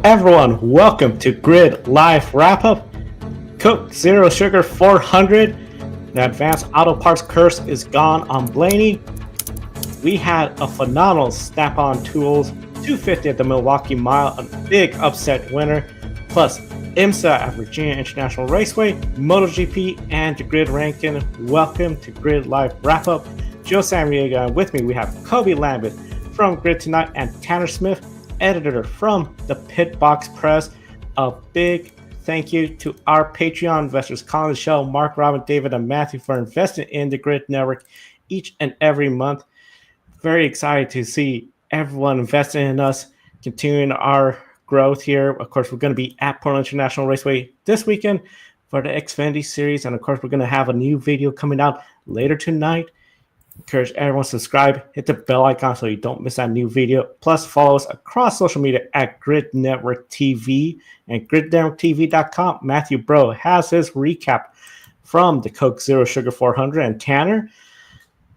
Everyone, welcome to Grid Live Wrap-Up. Coke Zero Sugar 400. The Advanced Auto Parts curse is gone on Blaney. We had a phenomenal Snap-on Tools 250 at the Milwaukee Mile, a big upset winner. Plus, IMSA at Virginia International Raceway, MotoGP, and the Grid Ranking. Welcome to Grid Live Wrap-Up. Joe Samriega, and with me we have Kobe Lambert from Grid Tonight and Tanner Smith, editor from the Pit Box Press. A big thank you to our Patreon investors, Colin, Shell, Mark, Robin, David, and Matthew, for investing in the Grid Network each and every month. Very excited to see everyone investing in us, continuing our growth here. Of course, we're going to be at Portland International Raceway this weekend for the Xfinity Series, and of course, we're going to have a new video coming out later tonight. Encourage everyone to subscribe, hit the bell icon so you don't miss that new video. Plus, follow us across social media at Grid Network TV and GridNetworkTV.com. Matthew Bro has his recap from the Coke Zero Sugar 400. And Tanner,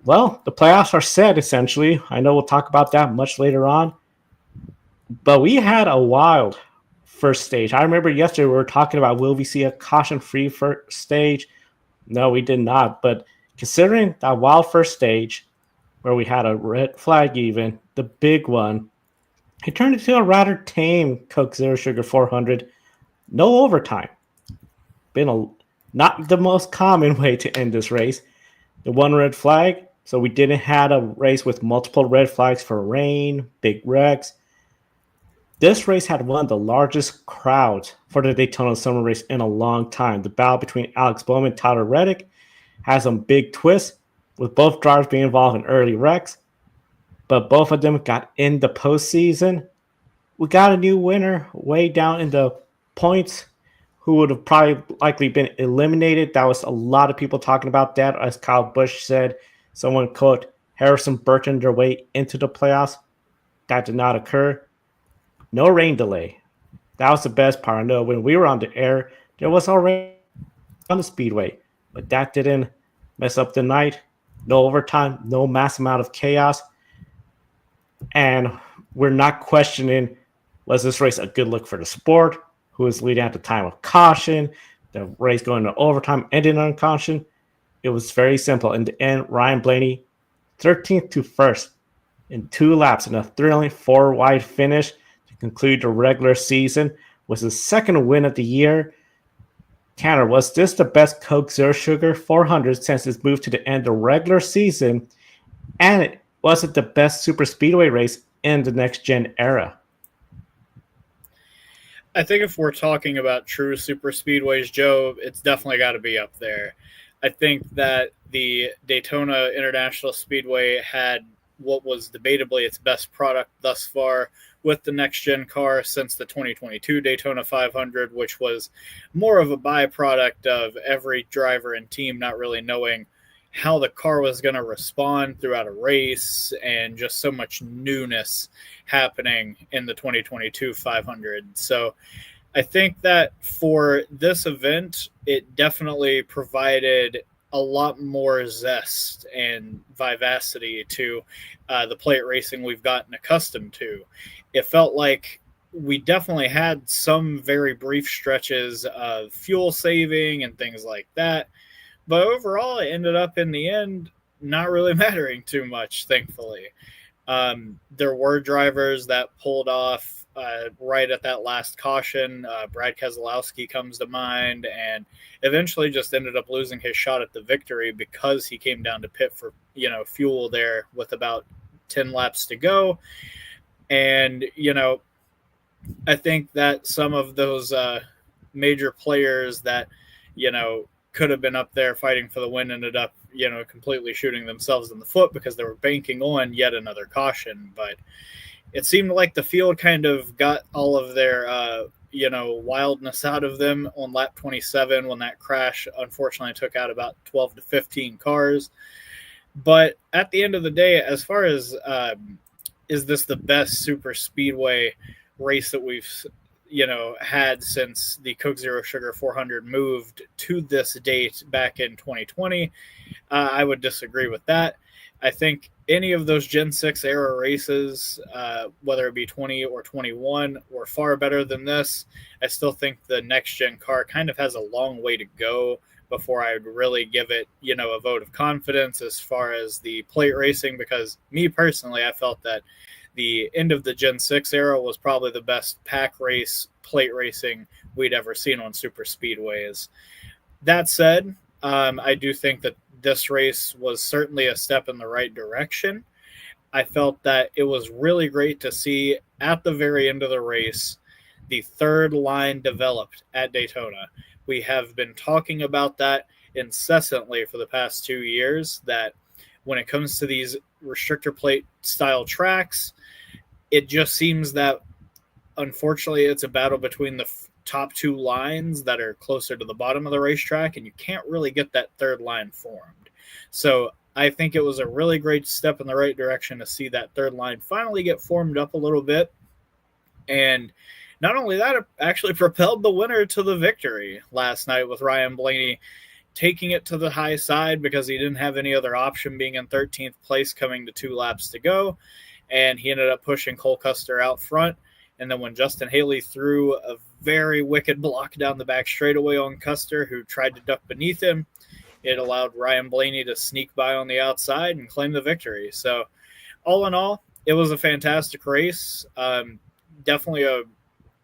well, the playoffs are set, essentially. I know we'll talk about that much later on. But we had a wild first stage. I remember yesterday we were talking about, will we see a caution-free first stage? No, we did not. But considering that wild first stage, where we had a red flag even, the big one, it turned into a rather tame Coke Zero Sugar 400. No overtime. Not the most common way to end this race. The one red flag, so we didn't have a race with multiple red flags for rain, big wrecks. This race had one of the largest crowds for the Daytona Summer Race in a long time. The battle between Alex Bowman and Tyler Reddick has some big twists, with both drivers being involved in early wrecks, but both of them got in the postseason. We got a new winner way down in the points, who would have probably likely been eliminated. That was a lot of people talking about that. As Kyle Busch said, someone quote, Harrison Burton their way into the playoffs. That did not occur. No rain delay. That was the best part. I know when we were on the air, there was already on the speedway, but that didn't mess up the night. No overtime, no mass amount of chaos. And we're not questioning, was this race a good look for the sport? Who was leading at the time of caution? The race going to overtime, ending on caution. It was very simple. In the end, Ryan Blaney, 13th to 1st in 2 laps in a thrilling 4-wide finish to conclude the regular season, was his second win of the year. Tanner, was this the best Coke Zero Sugar 400 since its move to the end of the regular season? And was it the best super speedway race in the next-gen era? I think if we're talking about true super speedways, Joe, it's definitely got to be up there. I think that the Daytona International Speedway had what was debatably its best product thus far with the next-gen car since the 2022 Daytona 500, which was more of a byproduct of every driver and team not really knowing how the car was going to respond throughout a race, and just so much newness happening in the 2022 500. So I think that for this event, it definitely provided a lot more zest and vivacity to the plate racing we've gotten accustomed to. It felt like we definitely had some very brief stretches of fuel saving and things like that. But overall, it ended up in the end not really mattering too much, thankfully. There were drivers that pulled off right at that last caution. Brad Keselowski comes to mind, and eventually just ended up losing his shot at the victory because he came down to pit for fuel there with about 10 laps to go. And I think that some of those major players that could have been up there fighting for the win ended up completely shooting themselves in the foot because they were banking on yet another caution. But it seemed like the field kind of got all of their wildness out of them on lap 27 when that crash unfortunately took out about 12 to 15 cars. But at the end of the day, as far as is this the best super speedway race that we've had since the Coke Zero Sugar 400 moved to this date back in 2020, I would disagree with that. I think any of those Gen 6 era races, whether it be 20 or 21, were far better than this. I still think the next gen car kind of has a long way to go before I would really give it, a vote of confidence as far as the plate racing, because me personally, I felt that the end of the Gen 6 era was probably the best pack race plate racing we'd ever seen on super speedways. That said, I do think that this race was certainly a step in the right direction. I felt that it was really great to see at the very end of the race the third line developed at Daytona. We have been talking about that incessantly for the past 2 years, that when it comes to these restrictor plate style tracks, it just seems that unfortunately it's a battle between the top two lines that are closer to the bottom of the racetrack, and you can't really get that third line formed. So I think it was a really great step in the right direction to see that third line finally get formed up a little bit. And not only that, it actually propelled the winner to the victory last night, with Ryan Blaney taking it to the high side because he didn't have any other option, being in 13th place coming to 2 laps to go. And he ended up pushing Cole Custer out front. And then when Justin Haley threw a very wicked block down the back straightaway on Custer, who tried to duck beneath him, it allowed Ryan Blaney to sneak by on the outside and claim the victory. So all in all, it was a fantastic race. Definitely a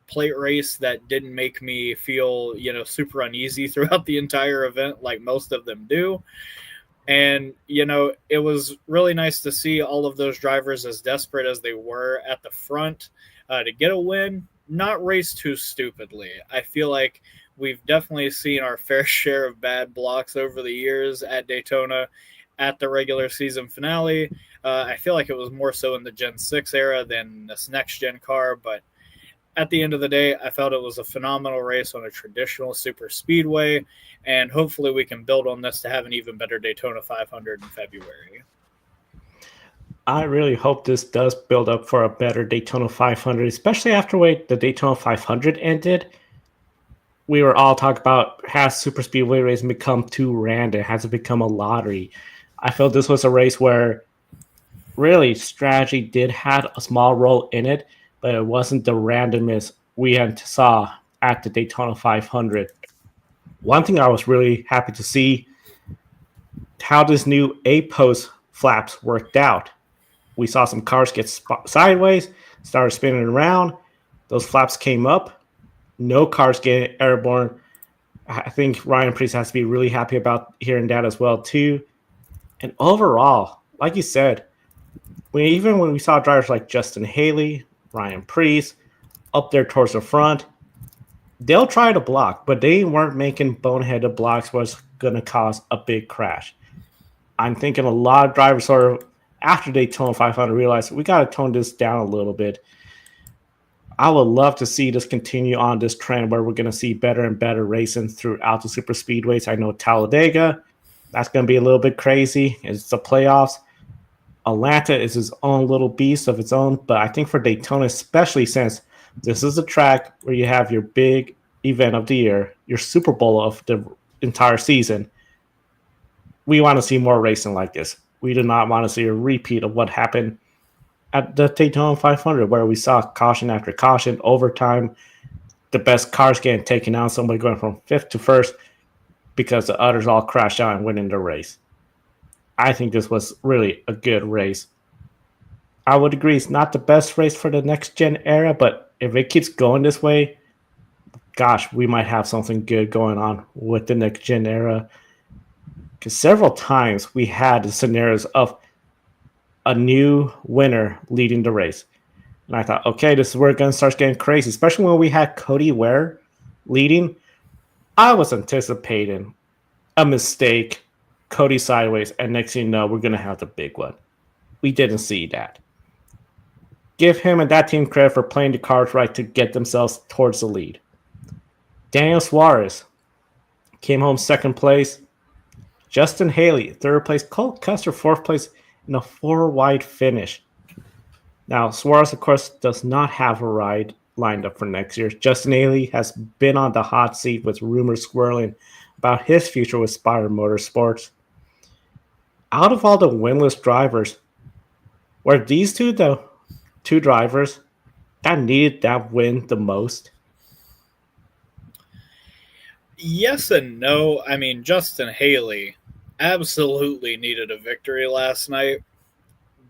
plate race that didn't make me feel, super uneasy throughout the entire event like most of them do. And, it was really nice to see all of those drivers, as desperate as they were at the front to get a win, not race too stupidly. I feel like we've definitely seen our fair share of bad blocks over the years at Daytona at the regular season finale. I feel like it was more so in the Gen 6 era than this next gen car, but at the end of the day, I felt it was a phenomenal race on a traditional super speedway, and hopefully we can build on this to have an even better Daytona 500 in February. I really hope this does build up for a better Daytona 500, especially after the Daytona 500 ended. We were all talking about, has super speedway racing become too random? Has it become a lottery? I felt this was a race where really strategy did have a small role in it, but it wasn't the randomness we saw at the Daytona 500. One thing I was really happy to see, how this new A-post flaps worked out. We saw some cars get sideways, started spinning around. Those flaps came up. No cars getting airborne. I think Ryan Prix has to be really happy about hearing that as well, too. And overall, like you said, even when we saw drivers like Justin Haley, Ryan Prix up there towards the front, they'll try to block, but they weren't making boneheaded blocks was going to cause a big crash. I'm thinking a lot of drivers sort of, after Daytona 500, realized we got to tone this down a little bit. I would love to see this continue on this trend where we're going to see better and better racing throughout the super speedways. I know Talladega, that's going to be a little bit crazy. It's the playoffs. Atlanta is its own little beast of its own, but I think for Daytona, especially since this is a track where you have your big event of the year, your Super Bowl of the entire season, we want to see more racing like this. We do not want to see a repeat of what happened at the Daytona 500, where we saw caution after caution, overtime, the best cars getting taken out, somebody going from 5th to 1st because the others all crashed out and went in the race. I think this was really a good race. I would agree it's not the best race for the next gen era, but if it keeps going this way, gosh, we might have something good going on with the next gen era. Because several times we had the scenarios of a new winner leading the race. And I thought, okay, this is where it's going to start getting crazy, especially when we had Cody Ware leading. I was anticipating a mistake, Cody sideways, and next thing you know, we're going to have the big one. We didn't see that. Give him and that team credit for playing the cards right to get themselves towards the lead. Daniel Suarez came home 2nd place. Justin Haley, 3rd place. Cole Custer, 4th place in a 4-wide finish. Now, Suarez, of course, does not have a ride lined up for next year. Justin Haley has been on the hot seat with rumors swirling about his future with Spire Motorsports. out of all the winless drivers, were these two the two drivers that needed that win the most? Yes and no. I mean, Justin Haley absolutely needed a victory last night,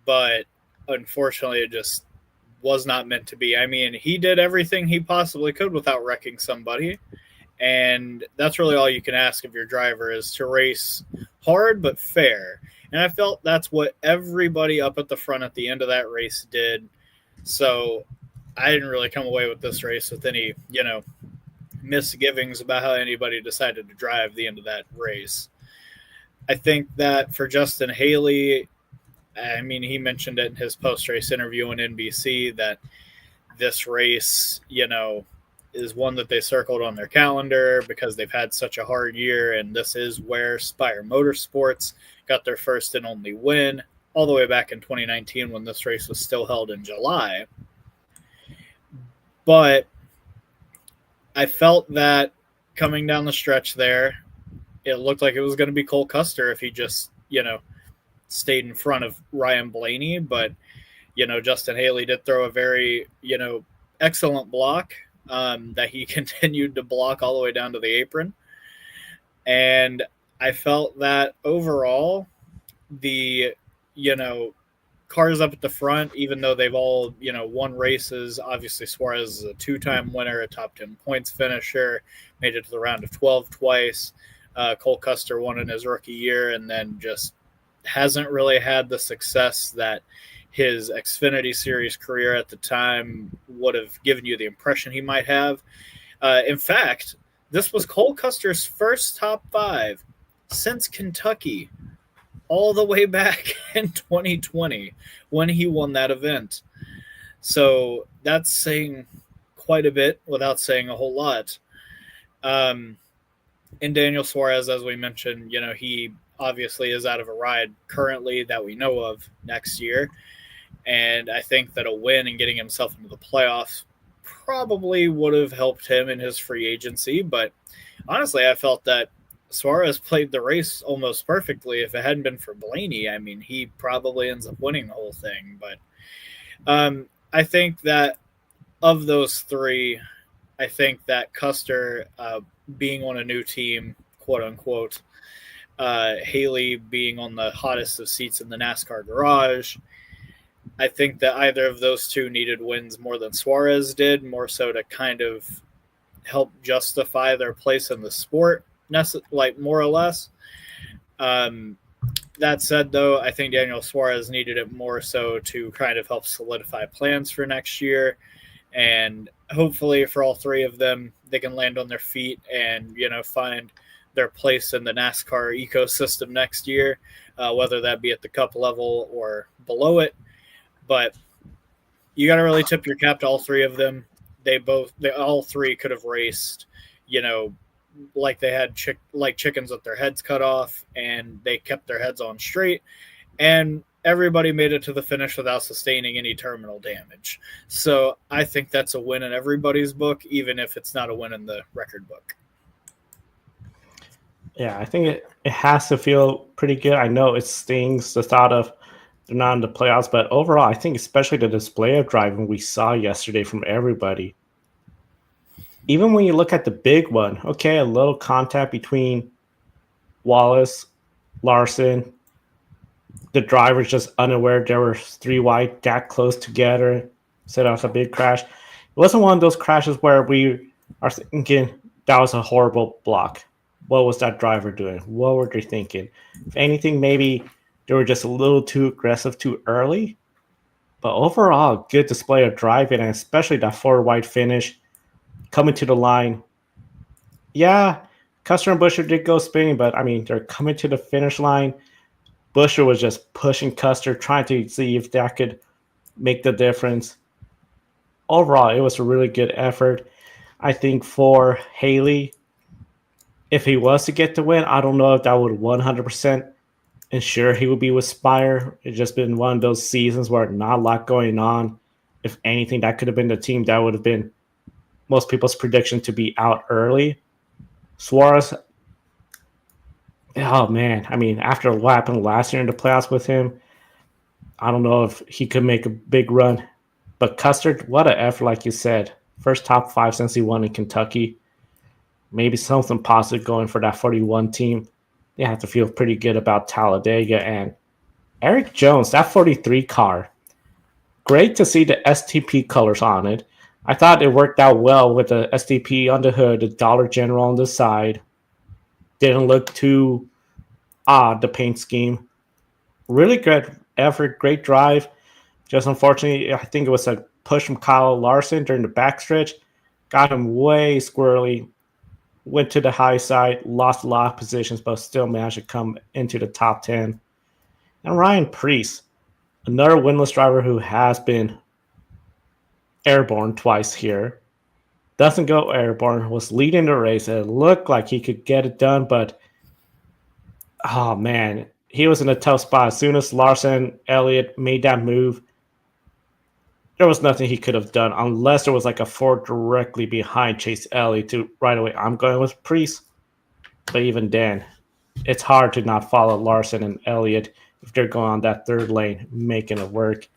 but unfortunately, it just was not meant to be. I mean, he did everything he possibly could without wrecking somebody, and that's really all you can ask of your driver is to race hard but fair. And I felt that's what everybody up at the front at the end of that race did. So I didn't really come away with this race with any, misgivings about how anybody decided to drive the end of that race. I think that for Justin Haley, I mean, he mentioned it in his post-race interview on NBC that this race, is one that they circled on their calendar because they've had such a hard year, and this is where Spire Motorsports got their first and only win all the way back in 2019 when this race was still held in July. But I felt that coming down the stretch there, it looked like it was going to be Cole Custer if he just, stayed in front of Ryan Blaney. But, Justin Haley did throw a very, excellent block that he continued to block all the way down to the apron. And I felt that overall, the, cars up at the front, even though they've all, won races, obviously Suarez is a two-time winner, a top 10 points finisher, made it to the round of 12 twice. Cole Custer won in his rookie year and then just hasn't really had the success that his Xfinity Series career at the time would have given you the impression he might have. In fact, this was Cole Custer's first top 5 since Kentucky, all the way back in 2020 when he won that event. So that's saying quite a bit without saying a whole lot. And Daniel Suarez, as we mentioned, he obviously is out of a ride currently that we know of next year. And I think that a win and getting himself into the playoffs probably would have helped him in his free agency. But honestly, I felt that Suarez played the race almost perfectly. If it hadn't been for Blaney, I mean, he probably ends up winning the whole thing. But I think that of those three, I think that Custer being on a new team, quote unquote, Haley being on the hottest of seats in the NASCAR garage, I think that either of those two needed wins more than Suarez did, more so to kind of help justify their place in the sport, like more or less. That said, though, I think Daniel Suarez needed it more so to kind of help solidify plans for next year. And hopefully for all three of them, they can land on their feet and, find their place in the NASCAR ecosystem next year, whether that be at the cup level or below it. But you got to really tip your cap to all three of them. They all three could have raced, like they had like chickens with their heads cut off, and they kept their heads on straight. And everybody made it to the finish without sustaining any terminal damage. So I think that's a win in everybody's book, even if it's not a win in the record book. Yeah, I think it has to feel pretty good. I know it stings the thought of they're not in the playoffs, but overall, I think especially the display of driving we saw yesterday from everybody. Even when you look at the big one, okay, a little contact between Wallace, Larson, the driver's just unaware there were 3 wide that close together, set off a big crash. It wasn't one of those crashes where we are thinking that was a horrible block. What was that driver doing? What were they thinking? If anything, maybe they were just a little too aggressive too early. But overall, good display of driving, and especially that 4 wide finish coming to the line. Yeah, Custer and Buescher did go spinning, but I mean, they're coming to the finish line. Buescher was just pushing Custer, trying to see if that could make the difference. Overall, it was a really good effort. I think for Haley, if he was to get the win, I don't know if that would 100% ensure he would be with Spire. It's just been one of those seasons where not a lot going on. If anything, that could have been the team that would have been most people's prediction to be out early. Suarez Oh man, I mean, after what happened last year in the playoffs with him, I don't know if he could make a big run. But Custer, what an effort, like you said. First top five since he won in Kentucky. Maybe something positive going for that 41 team. They have to feel pretty good about Talladega and Eric Jones, that 43 car. Great to see the STP colors on it. I thought it worked out well with the STP on the hood, the Dollar General on the side. Didn't look too odd, the paint scheme. Really good effort, great drive. Just unfortunately, I think it was a push from Kyle Larson during the backstretch. Got him way squirrely. Went to the high side, lost a lot of positions, but still managed to come into the top 10. And Ryan Prix, another winless driver who has been airborne twice here. Doesn't go airborne, was leading the race. It looked like he could get it done, but oh man, he was in a tough spot. As soon as Larson, Elliott made that move, there was nothing he could have done unless there was like a Ford directly behind Chase Elliott to right away. I'm going with Priest. But even then, it's hard to not follow Larson and Elliott if they're going on that third lane, making it work.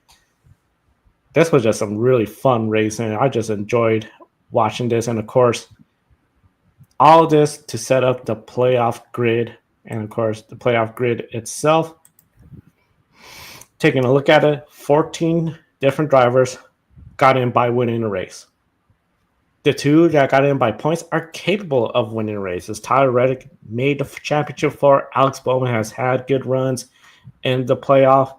This was just some really fun racing. I just enjoyed watching this. And of course, all of this to set up the playoff grid. And of course, the playoff grid itself. Taking a look at it, 14 different drivers got in by winning a race. The two that got in by points are capable of winning races. Tyler Reddick made the championship for. Alex Bowman has had good runs in the playoff.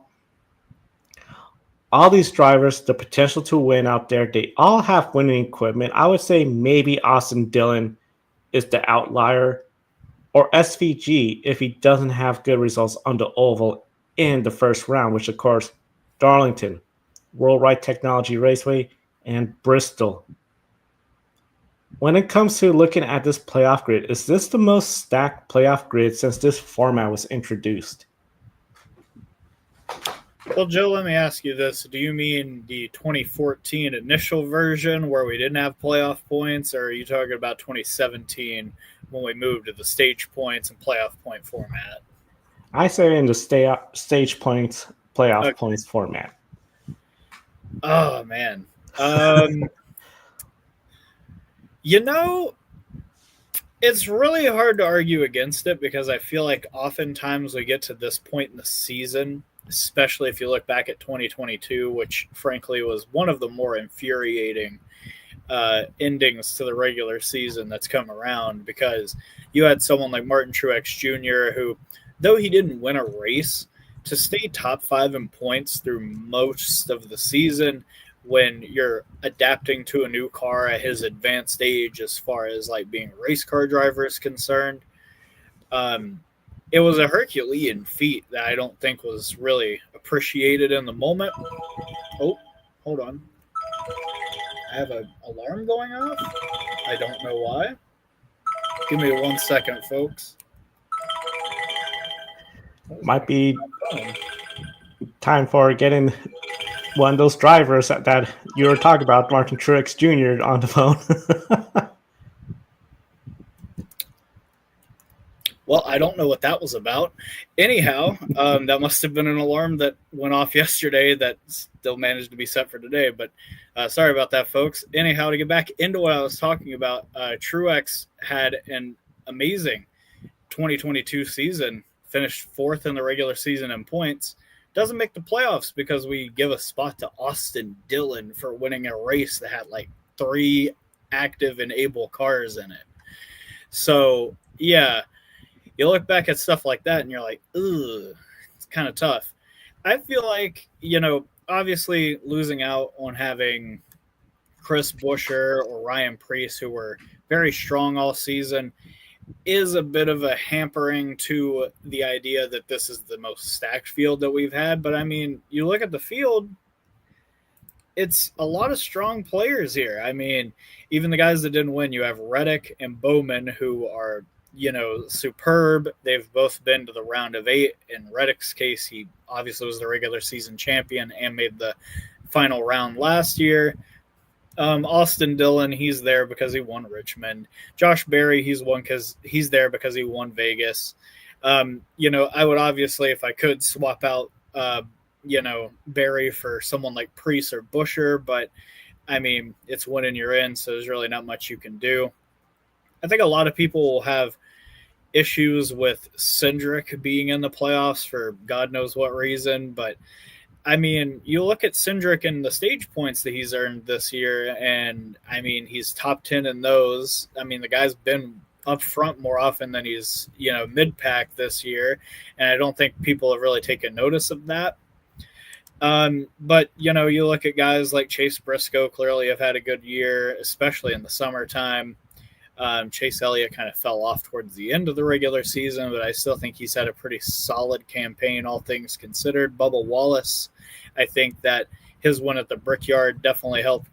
All these drivers, the potential to win out there, they all have winning equipment. I would say maybe Austin Dillon is the outlier, or SVG if he doesn't have good results on the oval in the first round, which of course, Darlington, Worldwide Technology Raceway, and Bristol. When it comes to looking at this playoff grid, is this the most stacked playoff grid since this format was introduced? Well, Joe, let me ask you this. Do you mean the 2014 initial version where we didn't have playoff points, or are you talking about 2017 when we moved to the stage points and playoff point format? I say in the stage points, playoff points format. Oh, man. It's really hard to argue against it because I feel like oftentimes we get to this point in the season, especially if you look back at 2022, which frankly was one of the more infuriating endings to the regular season that's come around, because you had someone like Martin Truex Jr., who, though he didn't win a race, to stay top 5 in points through most of the season when you're adapting to a new car at his advanced age as far as like being a race car driver is concerned. It was a Herculean feat that I don't think was really appreciated in the moment. Oh, hold on. I have an alarm going off. I don't know why. Give me 1 second, folks. Might be time for getting one of those drivers that you were talking about, Martin Truex Jr., on the phone. Well, I don't know what that was about. Anyhow, that must have been an alarm that went off yesterday that still managed to be set for today. But sorry about that, folks. Anyhow, to get back into what I was talking about, Truex had an amazing 2022 season, finished 4th in the regular season in points. Doesn't make the playoffs because we give a spot to Austin Dillon for winning a race that had like 3 active and able cars in it. So, yeah. You look back at stuff like that and you're like, ugh, it's kind of tough. I feel like, obviously losing out on having Chris Buescher or Ryan Preece, who were very strong all season, is a bit of a hampering to the idea that this is the most stacked field that we've had. But, I mean, you look at the field, it's a lot of strong players here. I mean, even the guys that didn't win, you have Reddick and Bowman, who are – superb. They've both been to the round of 8. In Reddick's case, he obviously was the regular season champion and made the final round last year. Austin Dillon, he's there because he won Richmond. Josh Berry, he's there because he won Vegas. I would obviously, if I could, swap out, Barry for someone like Prix or Buescher, but I mean, it's winning you're in, so there's really not much you can do. I think a lot of people will have issues with Cindric being in the playoffs for God knows what reason, but I mean, you look at Cindric and the stage points that he's earned this year, and I mean, he's top 10 in those. I mean, the guy's been up front more often than he's, mid-pack this year, and I don't think people have really taken notice of that. But, you look at guys like Chase Briscoe clearly have had a good year, especially in the summertime. Chase Elliott kind of fell off towards the end of the regular season, but I still think he's had a pretty solid campaign, all things considered. Bubba Wallace, I think that his win at the Brickyard definitely helped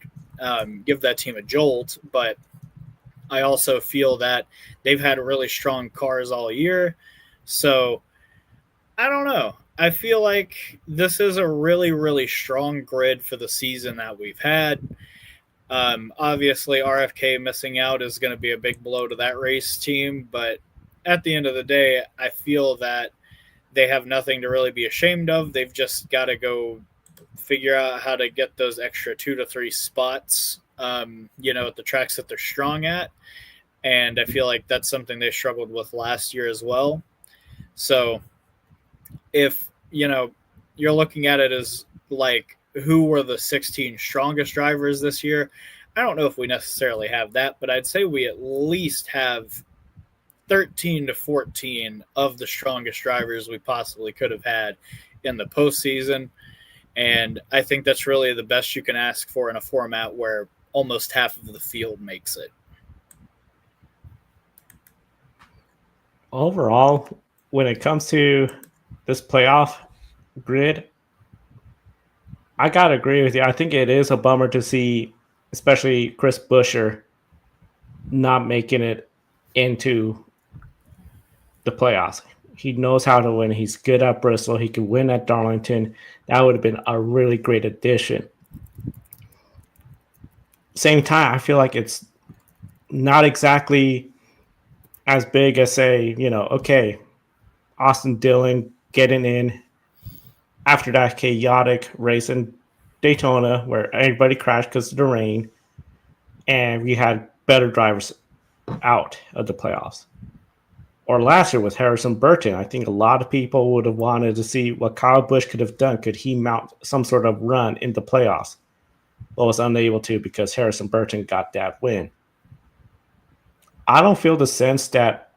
give that team a jolt, but I also feel that they've had really strong cars all year. So I don't know. I feel like this is a really, really strong grid for the season that we've had. Obviously, RFK missing out is going to be a big blow to that race team, but at the end of the day, I feel that they have nothing to really be ashamed of. They've just got to go figure out how to get those extra 2 to 3 spots, at the tracks that they're strong at. And I feel like that's something they struggled with last year as well. So if, you're looking at it as like, who were the 16 strongest drivers this year? I don't know if we necessarily have that, but I'd say we at least have 13 to 14 of the strongest drivers we possibly could have had in the postseason. And I think that's really the best you can ask for in a format where almost half of the field makes it. Overall, when it comes to this playoff grid, I got to agree with you. I think it is a bummer to see, especially Chris Buescher, not making it into the playoffs. He knows how to win. He's good at Bristol. He could win at Darlington. That would have been a really great addition. Same time, I feel like it's not exactly as big as, say, Austin Dillon getting in after that chaotic race in Daytona where everybody crashed because of the rain, and we had better drivers out of the playoffs. Or last year with Harrison Burton, I think a lot of people would have wanted to see what Kyle Busch could have done. Could he mount some sort of run in the playoffs? But was unable to because Harrison Burton got that win. I don't feel the sense that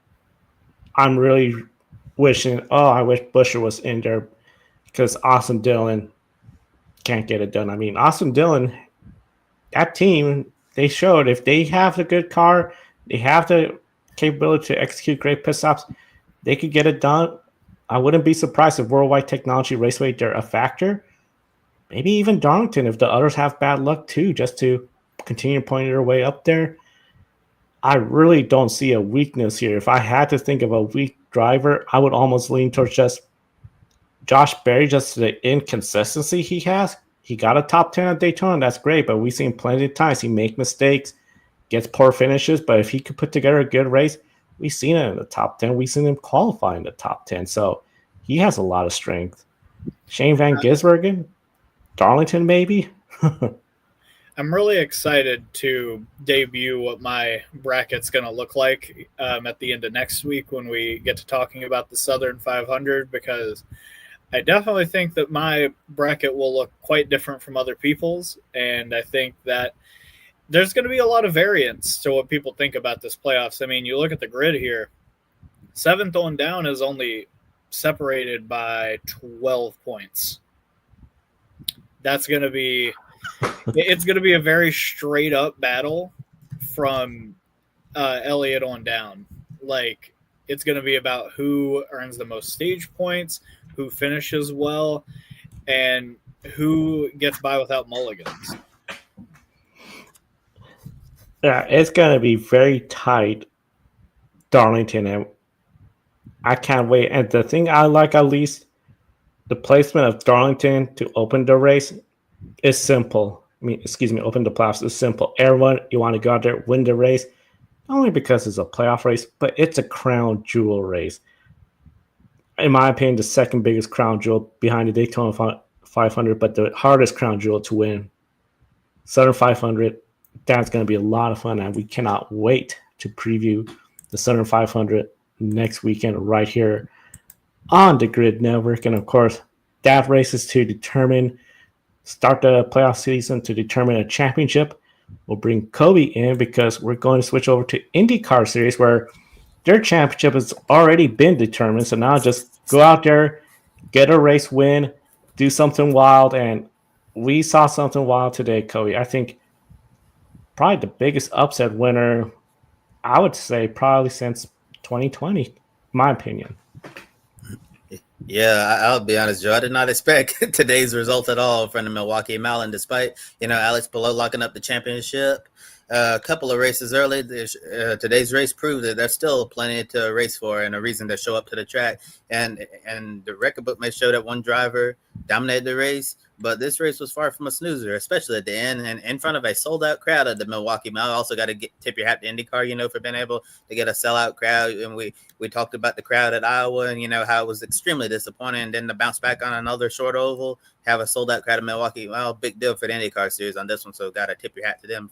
I'm really wishing, I wish Buescher was in there because Austin Dillon can't get it done. I mean, Austin Dillon, that team, they showed if they have the good car, they have the capability to execute great pit stops, they could get it done. I wouldn't be surprised if Worldwide Technology Raceway, they're a factor. Maybe even Darlington if the others have bad luck too, just to continue pointing their way up there. I really don't see a weakness here. If I had to think of a weak driver, I would almost lean towards just Josh Berry, just the inconsistency he has. He got a top 10 at Daytona, that's great, but we've seen plenty of times he makes mistakes, gets poor finishes, but if he could put together a good race, we've seen it in the top 10. We've seen him qualify in the top 10, so he has a lot of strength. Shane Van Gisbergen, Darlington maybe? I'm really excited to debut what my bracket's going to look like at the end of next week when we get to talking about the Southern 500, because I definitely think that my bracket will look quite different from other people's, and I think that there's going to be a lot of variance to what people think about this playoffs. I mean, you look at the grid here, 7th on down is only separated by 12 points. That's going to be it's going to be a very straight up battle from Elliott on down. Like, it's going to be about who earns the most stage points, who finishes well, and who gets by without mulligans. Yeah, it's going to be very tight, Darlington, and I can't wait. And the thing I like, at least, the placement of Darlington to open the race is simple. Open the playoffs is simple. Everyone, you want to go out there, win the race, not only because it's a playoff race, but it's a crown jewel race. in my opinion, the second biggest crown jewel behind the Daytona 500, but the hardest crown jewel to win. Southern 500, that's going to be a lot of fun, and we cannot wait to preview the Southern 500 next weekend right here on the Grid Network. And of course, that race is to start the playoff season to determine a championship. We'll bring Kobe in because we're going to switch over to IndyCar Series where their championship has already been determined. So now just go out there, get a race win, do something wild. And we saw something wild today, Kobe. I think probably the biggest upset winner, I would say, probably since 2020, in my opinion. Yeah, I'll be honest, Joe. I did not expect today's result at all from the Milwaukee Mile, despite Alex Palou locking up the championship. A couple of races early, today's race proved that there's still plenty to race for and a reason to show up to the track. And the record book may show that one driver dominated the race, but this race was far from a snoozer, especially at the end and in front of a sold-out crowd at the Milwaukee Mile. Also got to tip your hat to IndyCar, for being able to get a sellout crowd. And we talked about the crowd at Iowa and, how it was extremely disappointing. And then to bounce back on another short oval, have a sold-out crowd at Milwaukee. Well, big deal for the IndyCar Series on this one, so got to tip your hat to them,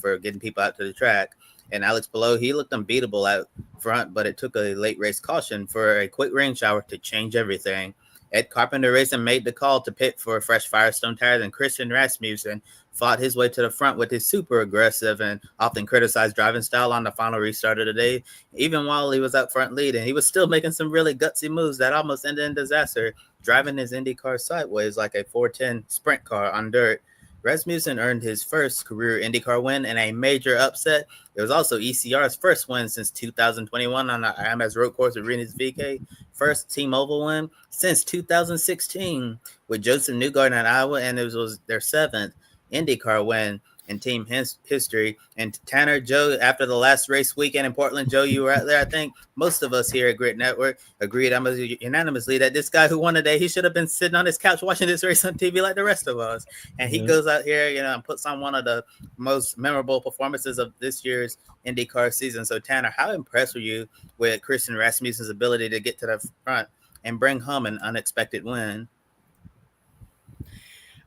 for getting people out to the track. And Alex Palou, he looked unbeatable out front, but it took a late race caution for a quick rain shower to change everything. Ed Carpenter Racing made the call to pit for fresh Firestone tires, and Christian Rasmussen fought his way to the front with his super aggressive and often criticized driving style on the final restart of the day. Even while he was out front leading, he was still making some really gutsy moves that almost ended in disaster, driving his Indy car sideways like a 410 sprint car on dirt. Rasmussen earned his first career IndyCar win in a major upset. It was also ECR's first win since 2021 on the IMSA road course with Renus VK. First team oval win since 2016 with Joseph Newgarden at Iowa, and it was their seventh IndyCar win in team history. And Tanner, Joe, after the last race weekend in Portland, Joe, you were out there. I think most of us here at Grid Network agreed almost unanimously that this guy who won today, he should have been sitting on his couch watching this race on TV like the rest of us. And he goes out here, and puts on one of the most memorable performances of this year's IndyCar season. So Tanner, how impressed were you with Christian Rasmussen's ability to get to the front and bring home an unexpected win?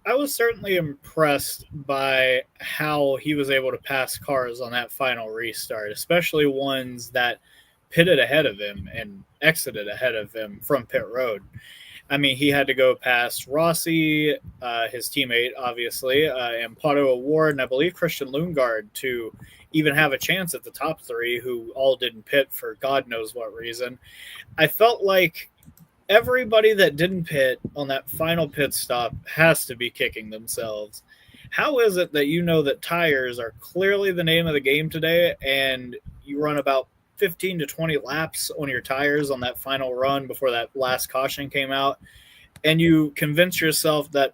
I was certainly impressed by how he was able to pass cars on that final restart, especially ones that pitted ahead of him and exited ahead of him from pit road. I mean, he had to go past Rossi, his teammate, obviously, and Pato O'Ward, and I believe Christian Lundgaard to even have a chance at the top three, who all didn't pit for God knows what reason. I felt like everybody that didn't pit on that final pit stop has to be kicking themselves. How is it that that tires are clearly the name of the game today, and you run about 15 to 20 laps on your tires on that final run before that last caution came out, and you convince yourself that,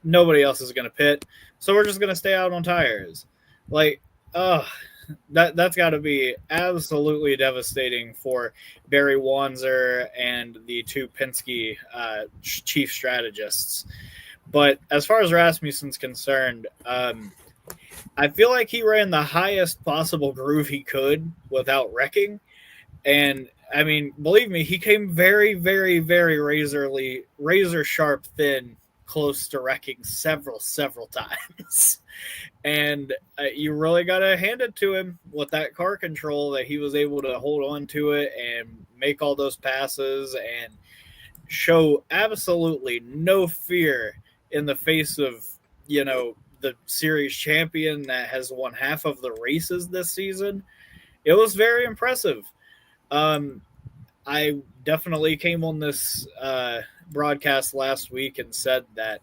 nobody else is going to pit, so we're just going to stay out on tires? That's got to be absolutely devastating for Barry Wanzer and the two Penske chief strategists. But as far as Rasmussen's concerned, I feel like he ran the highest possible groove he could without wrecking. And, I mean, believe me, he came very, very, very razor sharp thin close to wrecking several times. And you really got to hand it to him with that car control, that he was able to hold on to it and make all those passes and show absolutely no fear in the face of, the series champion that has won half of the races this season. It was very impressive. I definitely came on this broadcast last week and said that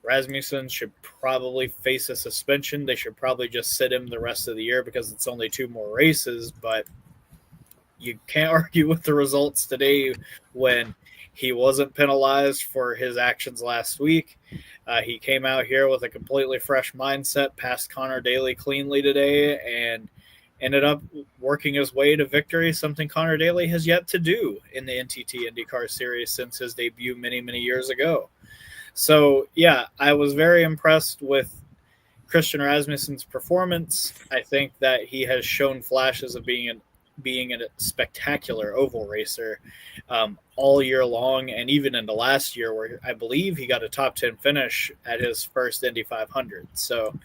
Rasmussen should probably face a suspension. They should probably just sit him the rest of the year because it's only 2 more races, but you can't argue with the results today when he wasn't penalized for his actions last week. He came out here with a completely fresh mindset, passed Connor Daly cleanly today, and ended up working his way to victory, something Connor Daly has yet to do in the NTT IndyCar Series since his debut many, many years ago. So, yeah, I was very impressed with Christian Rasmussen's performance. I think that he has shown flashes of being being a spectacular oval racer all year long, and even into last year, where I believe he got a top 10 finish at his first Indy 500. So,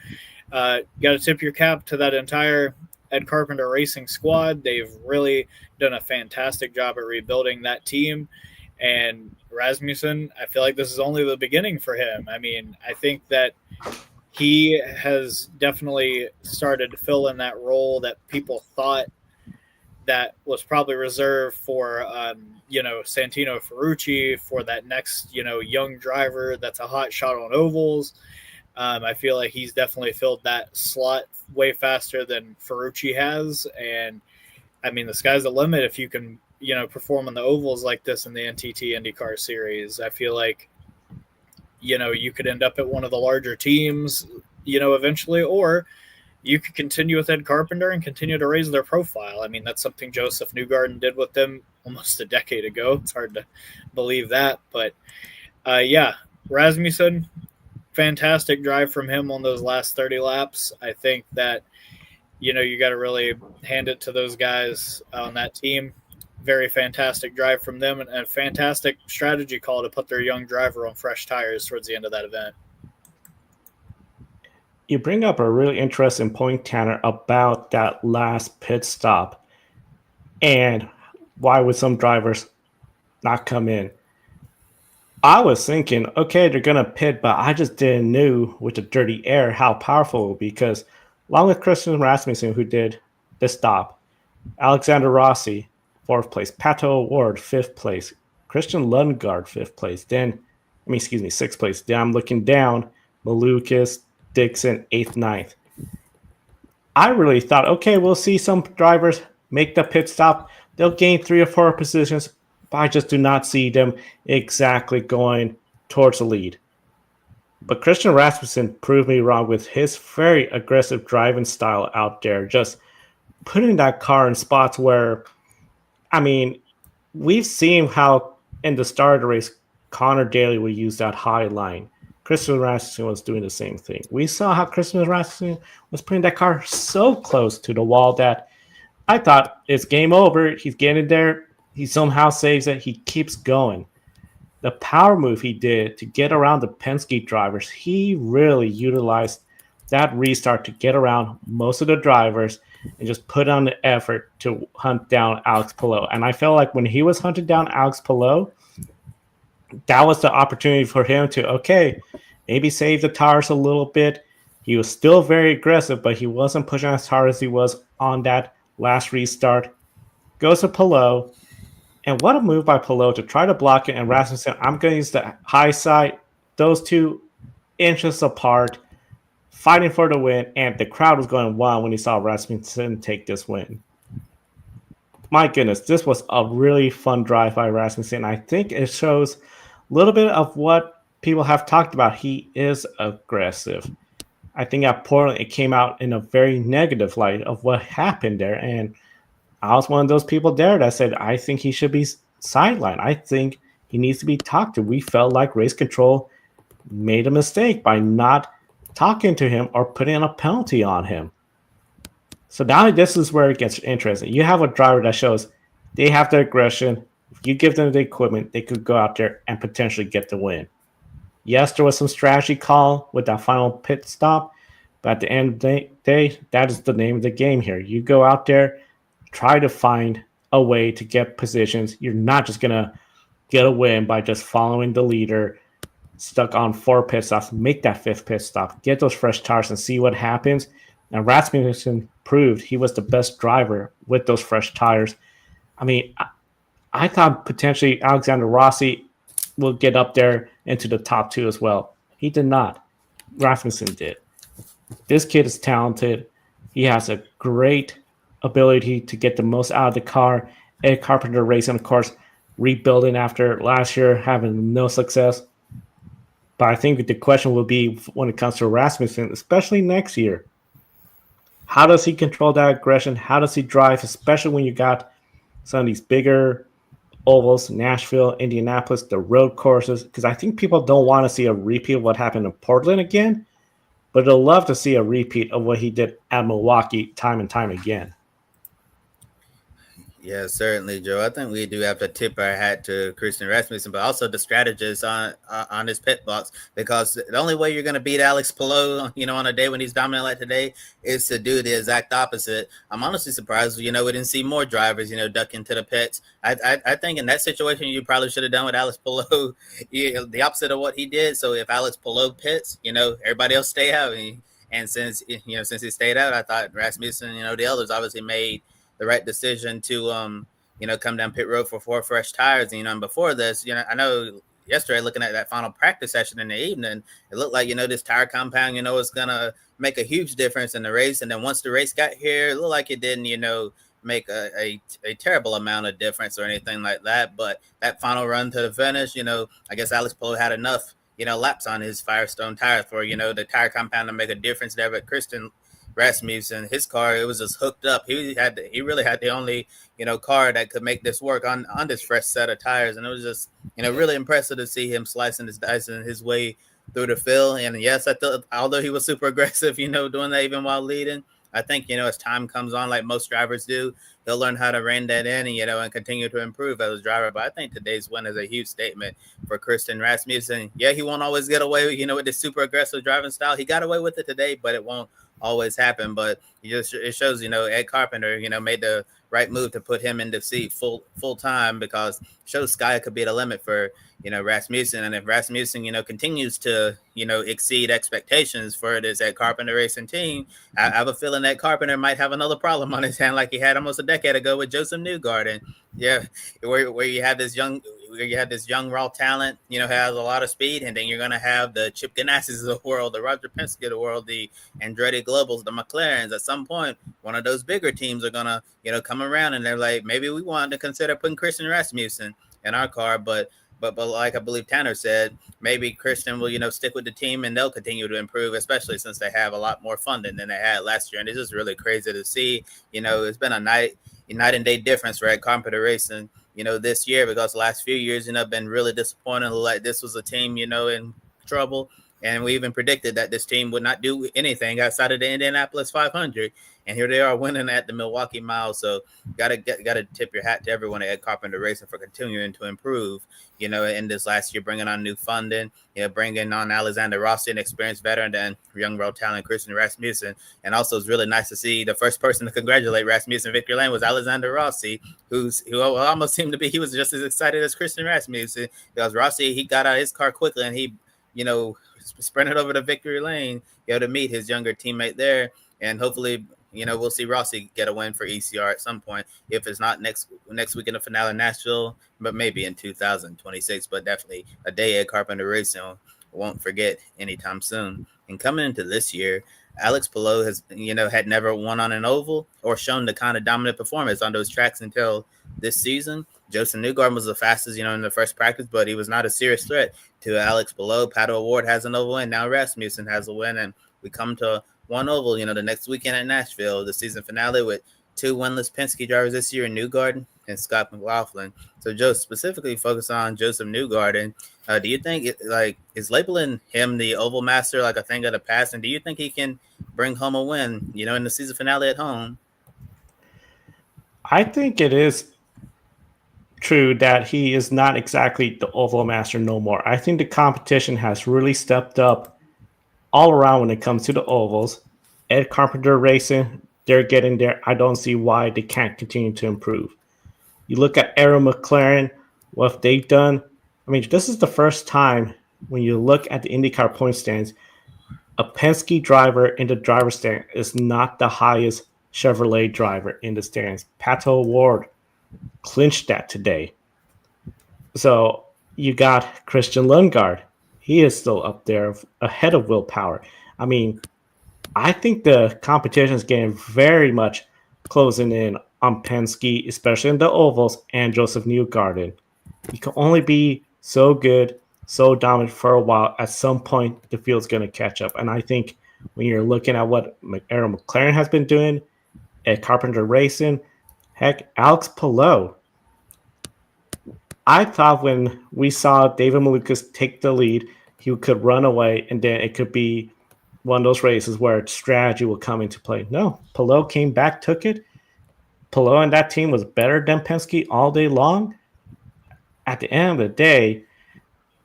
got to tip your cap to that entire Ed Carpenter Racing squad. They've really done a fantastic job at rebuilding that team. And Rasmussen, I feel like this is only the beginning for him. I mean, I think that he has definitely started to fill in that role that people thought that was probably reserved for, Santino Ferrucci, for that next, young driver that's a hot shot on ovals. I feel like he's definitely filled that slot way faster than Ferrucci has. And, I mean, the sky's the limit if you can, perform on the ovals like this in the NTT IndyCar Series. I feel like, you could end up at one of the larger teams, eventually, or you could continue with Ed Carpenter and continue to raise their profile. I mean, that's something Joseph Newgarden did with them almost a decade ago. It's hard to believe that. But, Rasmussen, fantastic drive from him on those last 30 laps. I think that, you got to really hand it to those guys on that team. Very fantastic drive from them, and a fantastic strategy call to put their young driver on fresh tires towards the end of that event. You bring up a really interesting point, Tanner, about that last pit stop and why would some drivers not come in. I was thinking, okay, they're going to pit, but I just didn't know with the dirty air how powerful it would be, because along with Christian Rasmussen, who did the stop, Alexander Rossi, 4th place, Pato O'Ward, 5th place, Christian Lundgaard, 5th place, 6th place. Then I'm looking down, Malukas, Dixon, 8th, 9th. I really thought, okay, we'll see some drivers make the pit stop. They'll gain 3 or 4 positions, but I just do not see them exactly going towards the lead. But Christian Rasmussen proved me wrong with his very aggressive driving style out there, just putting that car in spots where, I mean, we've seen how in the start of the race, Connor Daly would use that high line. Christian Rasmussen was doing the same thing. We saw how Christian Rasmussen was putting that car so close to the wall that I thought it's game over. He's getting there. He somehow saves it. He keeps going. The power move he did to get around the Penske drivers, he really utilized that restart to get around most of the drivers and just put on the effort to hunt down Alex Palou. And I felt like when he was hunting down Alex Palou, that was the opportunity for him to, okay, maybe save the tires a little bit. He was still very aggressive, but he wasn't pushing as hard as he was on that last restart. Goes to Palou. And what a move by Palou to try to block it. And Rasmussen, I'm going to use the high side, those 2 inches apart, fighting for the win. And the crowd was going wild when he saw Rasmussen take this win. My goodness, this was a really fun drive by Rasmussen. I think it shows a little bit of what people have talked about. He is aggressive. I think at Portland, it came out in a very negative light of what happened there. And I was one of those people there that said, I think he should be sidelined. I think he needs to be talked to. We felt like race control made a mistake by not talking to him or putting a penalty on him. So now this is where it gets interesting. You have a driver that shows they have the aggression. If you give them the equipment, they could go out there and potentially get the win. Yes, there was some strategy call with that final pit stop, but at the end of the day, that is the name of the game here. You go out there, try to find a way to get positions. You're not just going to get a win by just following the leader, stuck on 4 pit stops. Make that 5th pit stop. Get those fresh tires and see what happens. And Rasmussen proved he was the best driver with those fresh tires. I mean, I thought potentially Alexander Rossi will get up there into the top 2 as well. He did not. Rasmussen did. This kid is talented. He has a great ability to get the most out of the car. Ed Carpenter Racing, of course, rebuilding after last year, having no success. But I think the question will be when it comes to Rasmussen, especially next year, how does he control that aggression? How does he drive, especially when you got some of these bigger ovals, Nashville, Indianapolis, the road courses? Because I think people don't want to see a repeat of what happened in Portland again, but they'll love to see a repeat of what he did at Milwaukee time and time again. Yeah, certainly, Joe. I think we do have to tip our hat to Christian Rasmussen, but also the strategist on his pit box, because the only way you're going to beat Alex Palou, on a day when he's dominant like today, is to do the exact opposite. I'm honestly surprised, we didn't see more drivers, duck into the pits. I think in that situation, you probably should have done with Alex Palou the opposite of what he did. So if Alex Palou pits, everybody else stay out. And since he stayed out, I thought Rasmussen, the others obviously made the right decision to come down pit road for 4 fresh tires. And before this, I know yesterday looking at that final practice session in the evening, it looked like this tire compound was gonna make a huge difference in the race. And then once the race got here, it looked like it didn't make a terrible amount of difference or anything like that. But that final run to the finish, I guess Alex Palou had enough laps on his Firestone tire for the tire compound to make a difference there. But Christian Rasmussen, his car, it was just hooked up. He really had the only car that could make this work on this fresh set of tires, and it was just really impressive to see him slicing his dice in his way through the field. And yes, I thought, although he was super aggressive, doing that even while leading, I think as time comes on, like most drivers do, he'll learn how to rein that in and continue to improve as a driver. But I think today's win is a huge statement for Christian Rasmussen. Yeah, he won't always get away with this super aggressive driving style. He got away with it today, but it won't always happen. But it shows Ed Carpenter made the right move to put him in the seat full time, because it shows sky could be the limit for Rasmussen. And if Rasmussen continues to exceed expectations for this Ed Carpenter Racing team, I have a feeling that Carpenter might have another problem on his hand like he had almost a decade ago with Joseph Newgarden. Yeah, where you have this young raw talent, has a lot of speed, and then you're going to have the Chip Ganassis of the world, the Roger Penske of the world, the Andretti Globals, the McLarens. At some point, one of those bigger teams are going to come around, and they're like, maybe we want to consider putting Christian Rasmussen in our car. But like I believe Tanner said, maybe Christian will stick with the team, and they'll continue to improve, especially since they have a lot more funding than they had last year. And it's just really crazy to see. It's been a night and day difference for Ed Carpenter Racing this year, because the last few years been really disappointing. Like this was a team in trouble, and we even predicted that this team would not do anything outside of the Indianapolis 500, and here they are winning at the Milwaukee Mile. So gotta tip your hat to everyone at Ed Carpenter Racing for continuing to improve in this last year, bringing on new funding, bringing on Alexander Rossi, an experienced veteran, and young raw talent Christian Rasmussen. And also it's really nice to see the first person to congratulate Rasmussen victory lane was Alexander Rossi, who almost seemed to be, he was just as excited as Christian Rasmussen, because Rossi, he got out of his car quickly, and he sprinted over to victory lane to meet his younger teammate there. And hopefully we'll see Rossi get a win for ECR at some point. If it's not next week in the finale in Nashville, but maybe in 2026. But definitely a day Ed Carpenter Racing won't forget anytime soon. And coming into this year, Alex Palou has had never won on an oval or shown the kind of dominant performance on those tracks until this season. Joseph Newgarden was the fastest, in the first practice, but he was not a serious threat to Alex Palou. Pato O'Ward has an oval win. Now Rasmussen has a win, and we come to one oval, the next weekend at Nashville, the season finale, with 2 winless Penske drivers this year, Newgarden and Scott McLaughlin. So Joe, specifically focus on Joseph Newgarden. Do you think is labeling him the oval master like a thing of the past? And do you think he can bring home a win, in the season finale at home? I think it is true that he is not exactly the oval master no more. I think the competition has really stepped up all around when it comes to the ovals. Ed Carpenter Racing, they're getting there. I don't see why they can't continue to improve. You look at Aaron McLaren, what they've done. I mean, this is the first time when you look at the IndyCar point stands, a Penske driver in the driver's stand is not the highest Chevrolet driver in the stands. Pato O'Ward clinched that today. So you got Christian Lundgaard. He is still up there ahead of Will Power. I mean, I think the competition is getting very much closing in on Penske, especially in the ovals, and Joseph Newgarden. You can only be so good, so dominant for a while. At some point, the field's going to catch up. And I think when you're looking at what Aaron McLaren has been doing at Carpenter Racing, heck, Alex Palou. I thought when we saw David Malukas take the lead, he could run away, and then it could be one of those races where strategy will come into play. No, Palou came back, took it, Palou and that team was better than Penske all day long, at the end of the day,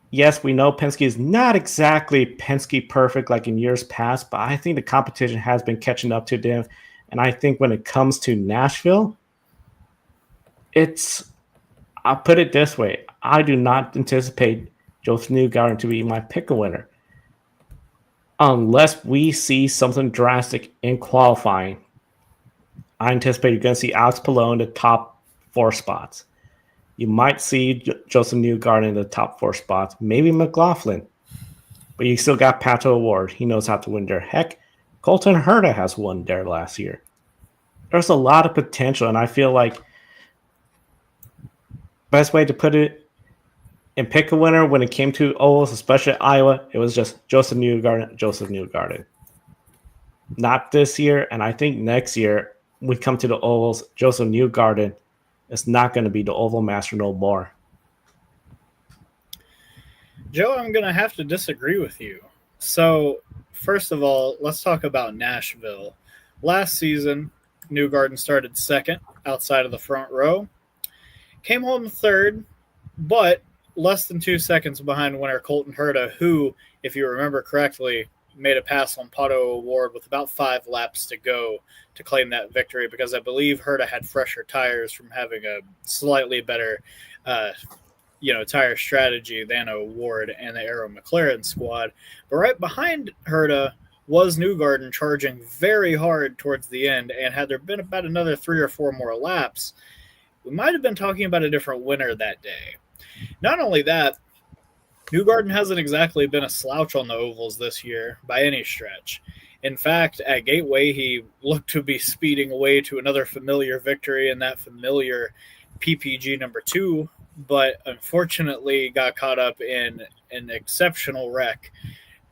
yes, we know Penske is not exactly Penske perfect like in years past, but I think the competition has been catching up to them. And I think when it comes to Nashville, I'll put it this way. I do not anticipate Joseph Newgarden to be my pick a winner unless we see something drastic in qualifying. I anticipate you're going to see Alex Palou in the top 4 spots. You might see Joseph Newgarden in the top 4 spots, maybe McLaughlin. But you still got Pato O'Ward. He knows how to win there. Heck, Colton Herta has won there last year. There's a lot of potential, and I feel like best way to put it and pick a winner when it came to ovals, especially Iowa, it was just Joseph Newgarden. Not this year, and I think next year we come to the ovals, Joseph Newgarden is not going to be the oval master no more. Joe, I'm going to have to disagree with you. So, first of all, let's talk about Nashville. Last season, Newgarden started second outside of the front row. Came home third, but less than 2 seconds behind winner Colton Herta, who, if you remember correctly, made a pass on Pato O'Ward with about 5 laps to go to claim that victory, because I believe Herta had fresher tires from having a slightly better tire strategy than O'Ward and the Aero McLaren squad. But right behind Herta was Newgarden, charging very hard towards the end, and had there been about another 3 or 4 more laps, we might have been talking about a different winner that day. Not only that, Newgarden hasn't exactly been a slouch on the ovals this year by any stretch. In fact, at Gateway, he looked to be speeding away to another familiar victory in that familiar PPG number 2, but unfortunately got caught up in an exceptional wreck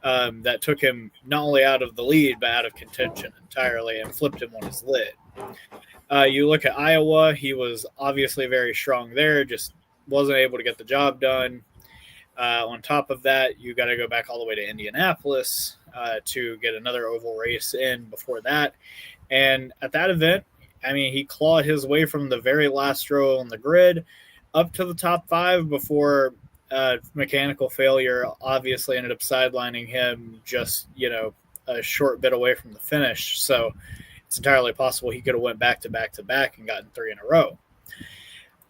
that took him not only out of the lead, but out of contention entirely and flipped him on his lid. You look at Iowa, he was obviously very strong there, just wasn't able to get the job done. On top of that, you got to go back all the way to Indianapolis to get another oval race in before that. And at that event, I mean, he clawed his way from the very last row on the grid up to the top 5 before mechanical failure obviously ended up sidelining him just, a short bit away from the finish. So it's entirely possible he could have went back to back to back and gotten 3 in a row.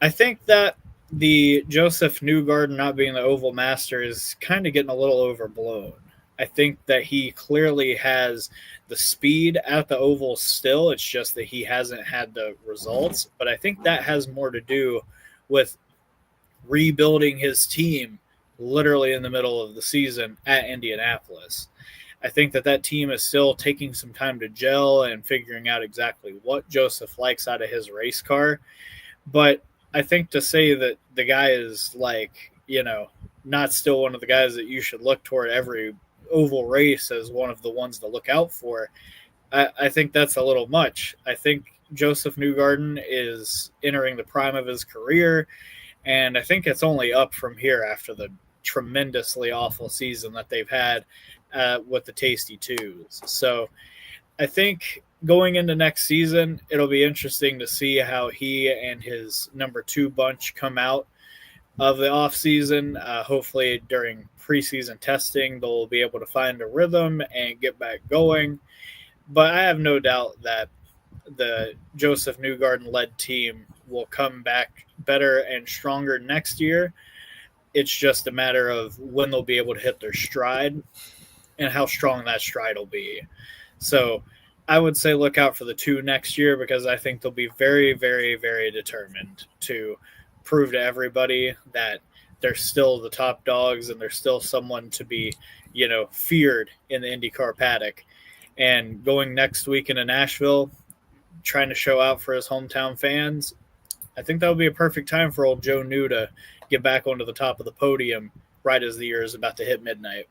I think that the Joseph Newgarden not being the oval master is kind of getting a little overblown. I think that he clearly has the speed at the oval still. It's just that he hasn't had the results. But I think that has more to do with rebuilding his team literally in the middle of the season at Indianapolis. I think that team is still taking some time to gel and figuring out exactly what Joseph likes out of his race car. But I think to say that the guy is not still one of the guys that you should look toward every oval race as one of the ones to look out for, I think that's a little much. I think Joseph Newgarden is entering the prime of his career, and I think it's only up from here after the tremendously awful season that they've had with the Tasty Twos. So I think going into next season, it'll be interesting to see how he and his number 2 bunch come out of the offseason. Hopefully during preseason testing, they'll be able to find a rhythm and get back going. But I have no doubt that the Joseph Newgarden-led team will come back better and stronger next year. It's just a matter of when they'll be able to hit their stride and how strong that stride will be. So I would say look out for the 2 next year, because I think they'll be very, very, very determined to prove to everybody that they're still the top dogs and they're still someone to be, feared in the IndyCar paddock. And going next week into Nashville, trying to show out for his hometown fans, I think that would be a perfect time for old Joe New to get back onto the top of the podium right as the year is about to hit midnight.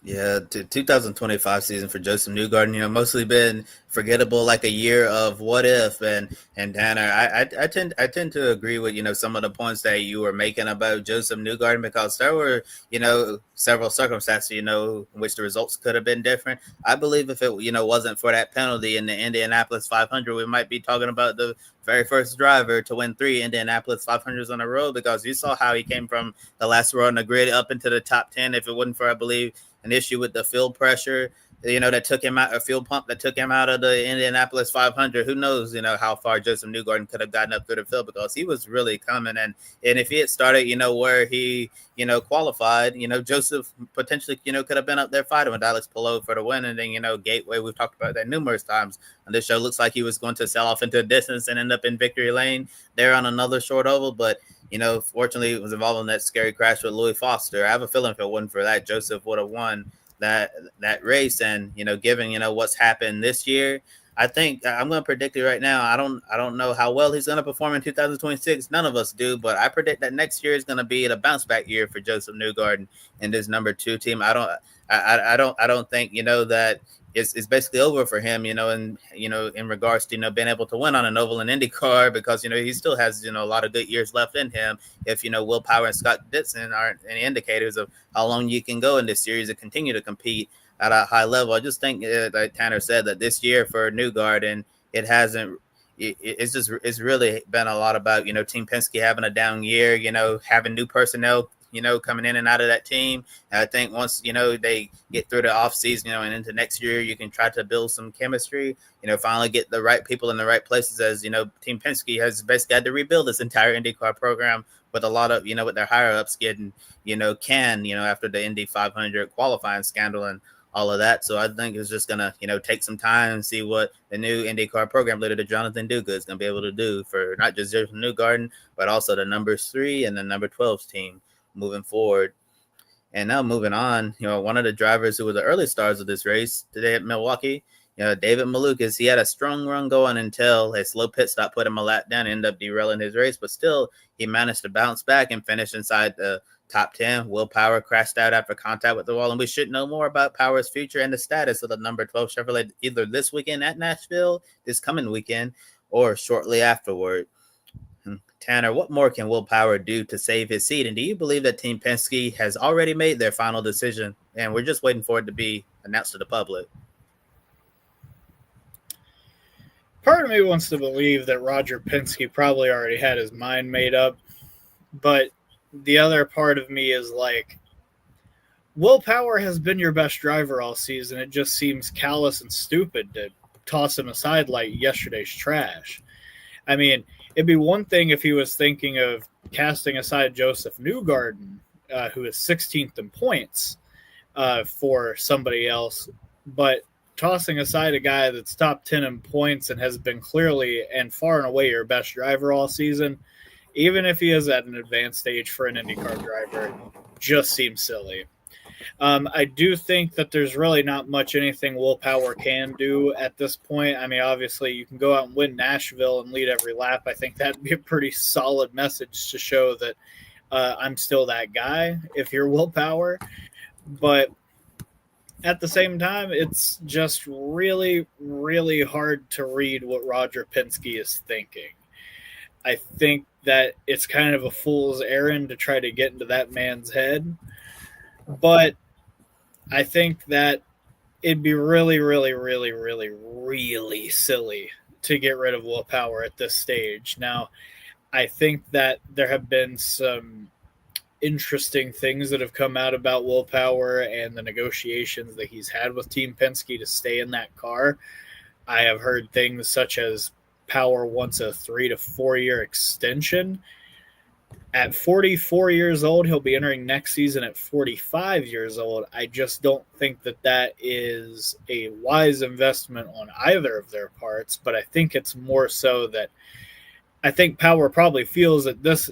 Yeah, 2025 season for Joseph Newgarden, mostly been forgettable, like a year of what if. And Tanner, I tend to agree with some of the points that you were making about Joseph Newgarden, because there were several circumstances in which the results could have been different. I believe if it wasn't for that penalty in the Indianapolis 500, we might be talking about the very first driver to win 3 Indianapolis 500s on a row, because you saw how he came from the last row on the grid up into the top 10. If it wasn't for, I believe, an issue with the field pressure, that took him out, a fuel pump that took him out of the Indianapolis 500. Who knows, how far Joseph Newgarden could have gotten up through the field, because he was really coming. And if he had started, where he, qualified, Joseph potentially, could have been up there fighting with Alex Palou for the win. And then, Gateway, we've talked about that numerous times on this show. Looks like he was going to sell off into the distance and end up in victory lane there on another short oval. But fortunately, it was involved in that scary crash with Louis Foster. I have a feeling if it wasn't for that, Joseph would have won that race. And given what's happened this year, I think I'm going to predict it right now. I don't know how well he's going to perform in 2026. None of us do, but I predict that next year is going to be the bounce back year for Joseph Newgarden and his number 2 team. I don't think that it's basically over for him, and in regards to being able to win on an oval in IndyCar, because he still has a lot of good years left in him. If Will Power and Scott Dixon aren't any indicators of how long you can go in this series and continue to compete at a high level. I just think, like Tanner said, that this year for Newgarden, it's really been a lot about Team Penske having a down year, having new personnel coming in and out of that team. And I think once, they get through the off season, and into next year, you can try to build some chemistry, finally get the right people in the right places, as, Team Penske has basically had to rebuild this entire IndyCar program with a lot of, with their higher ups getting, after the Indy 500 qualifying scandal and all of that. So I think it's just going to, take some time and see what the new IndyCar program leader, Jonathan Duca, is going to be able to do for not just Joseph Newgarden, but also the number 3 and the number 12 team moving forward. And now moving on, one of the drivers who was the early stars of this race today at Milwaukee, David Malukas, he had a strong run going until a slow pit stop put him a lap down and ended up derailing his race, but still he managed to bounce back and finish inside the top 10. Will Power crashed out after contact with the wall, and we should know more about Power's future and the status of the number 12 Chevrolet either this weekend at Nashville, this coming weekend, or shortly afterward. Tanner, what more can Will Power do to save his seat? And do you believe that Team Penske has already made their final decision and we're just waiting for it to be announced to the public? Part of me wants to believe that Roger Penske probably already had his mind made up, but the other part of me is like, Will Power has been your best driver all season. It just seems callous and stupid to toss him aside like yesterday's trash. I mean, it'd be one thing if he was thinking of casting aside Joseph Newgarden, who is 16th in points, for somebody else, but tossing aside a guy that's top 10 in points and has been clearly and far and away your best driver all season, even if he is at an advanced stage for an IndyCar driver, just seems silly. I do think that there's really not much anything Will Power can do at this point. I mean, obviously, you can go out and win Nashville and lead every lap. I think that'd be a pretty solid message to show that I'm still that guy if you're Will Power. But at the same time, it's just really, really hard to read what Roger Penske is thinking. I think that it's kind of a fool's errand to try to get into that man's head. But I think that it'd be really, really, really, really, really silly to get rid of Will Power at this stage. Now, I think that there have been some interesting things that have come out about Will Power and the negotiations that he's had with Team Penske to stay in that car. I have heard things such as Power wants a 3 to 4 year extension. At 44 years old, he'll be entering next season at 45 years old. I just don't think that that is a wise investment on either of their parts, but I think it's more so that I think Power probably feels at this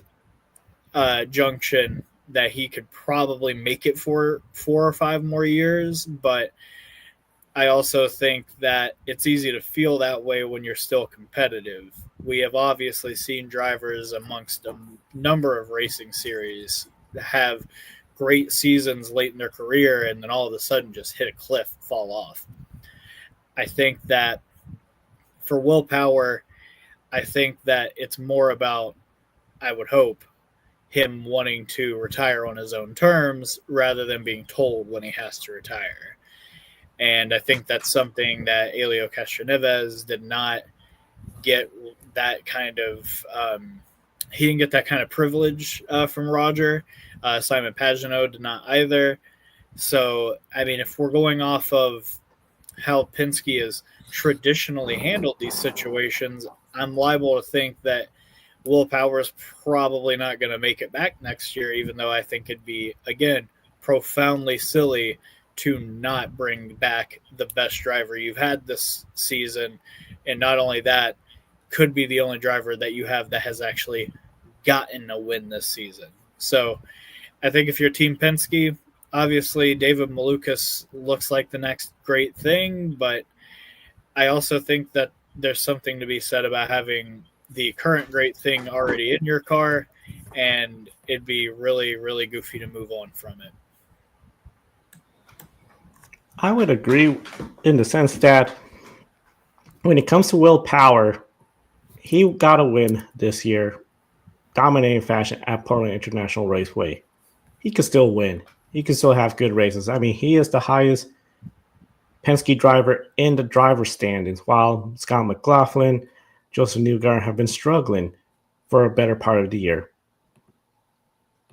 junction that he could probably make it for 4 or 5 more years, but I also think that it's easy to feel that way when you're still competitive. We have obviously seen drivers amongst a number of racing series have great seasons late in their career and then all of a sudden just hit a cliff, fall off. I think that for Will Power, I think that it's more about, I would hope, him wanting to retire on his own terms rather than being told when he has to retire. And I think that's something that Helio Castroneves did not get that kind of he didn't get that kind of privilege from Roger. Simon Pagenaud did not either. So, I mean, if we're going off of how Penske has traditionally handled these situations, I'm liable to think that Will Power is probably not going to make it back next year, even though I think it'd be, again, profoundly silly to not bring back the best driver you've had this season. And not only that, could be the only driver that you have that has actually gotten a win this season. So I think if you're Team Penske, obviously David Malukas looks like the next great thing, but I also think that there's something to be said about having the current great thing already in your car, and it'd be really, really goofy to move on from it. I would agree in the sense that when it comes to Will Power, he got a win this year, dominating fashion at Portland International Raceway. He could still win. He could still have good races. I mean, he is the highest Penske driver in the driver standings, while Scott McLaughlin, Joseph Newgarden have been struggling for a better part of the year.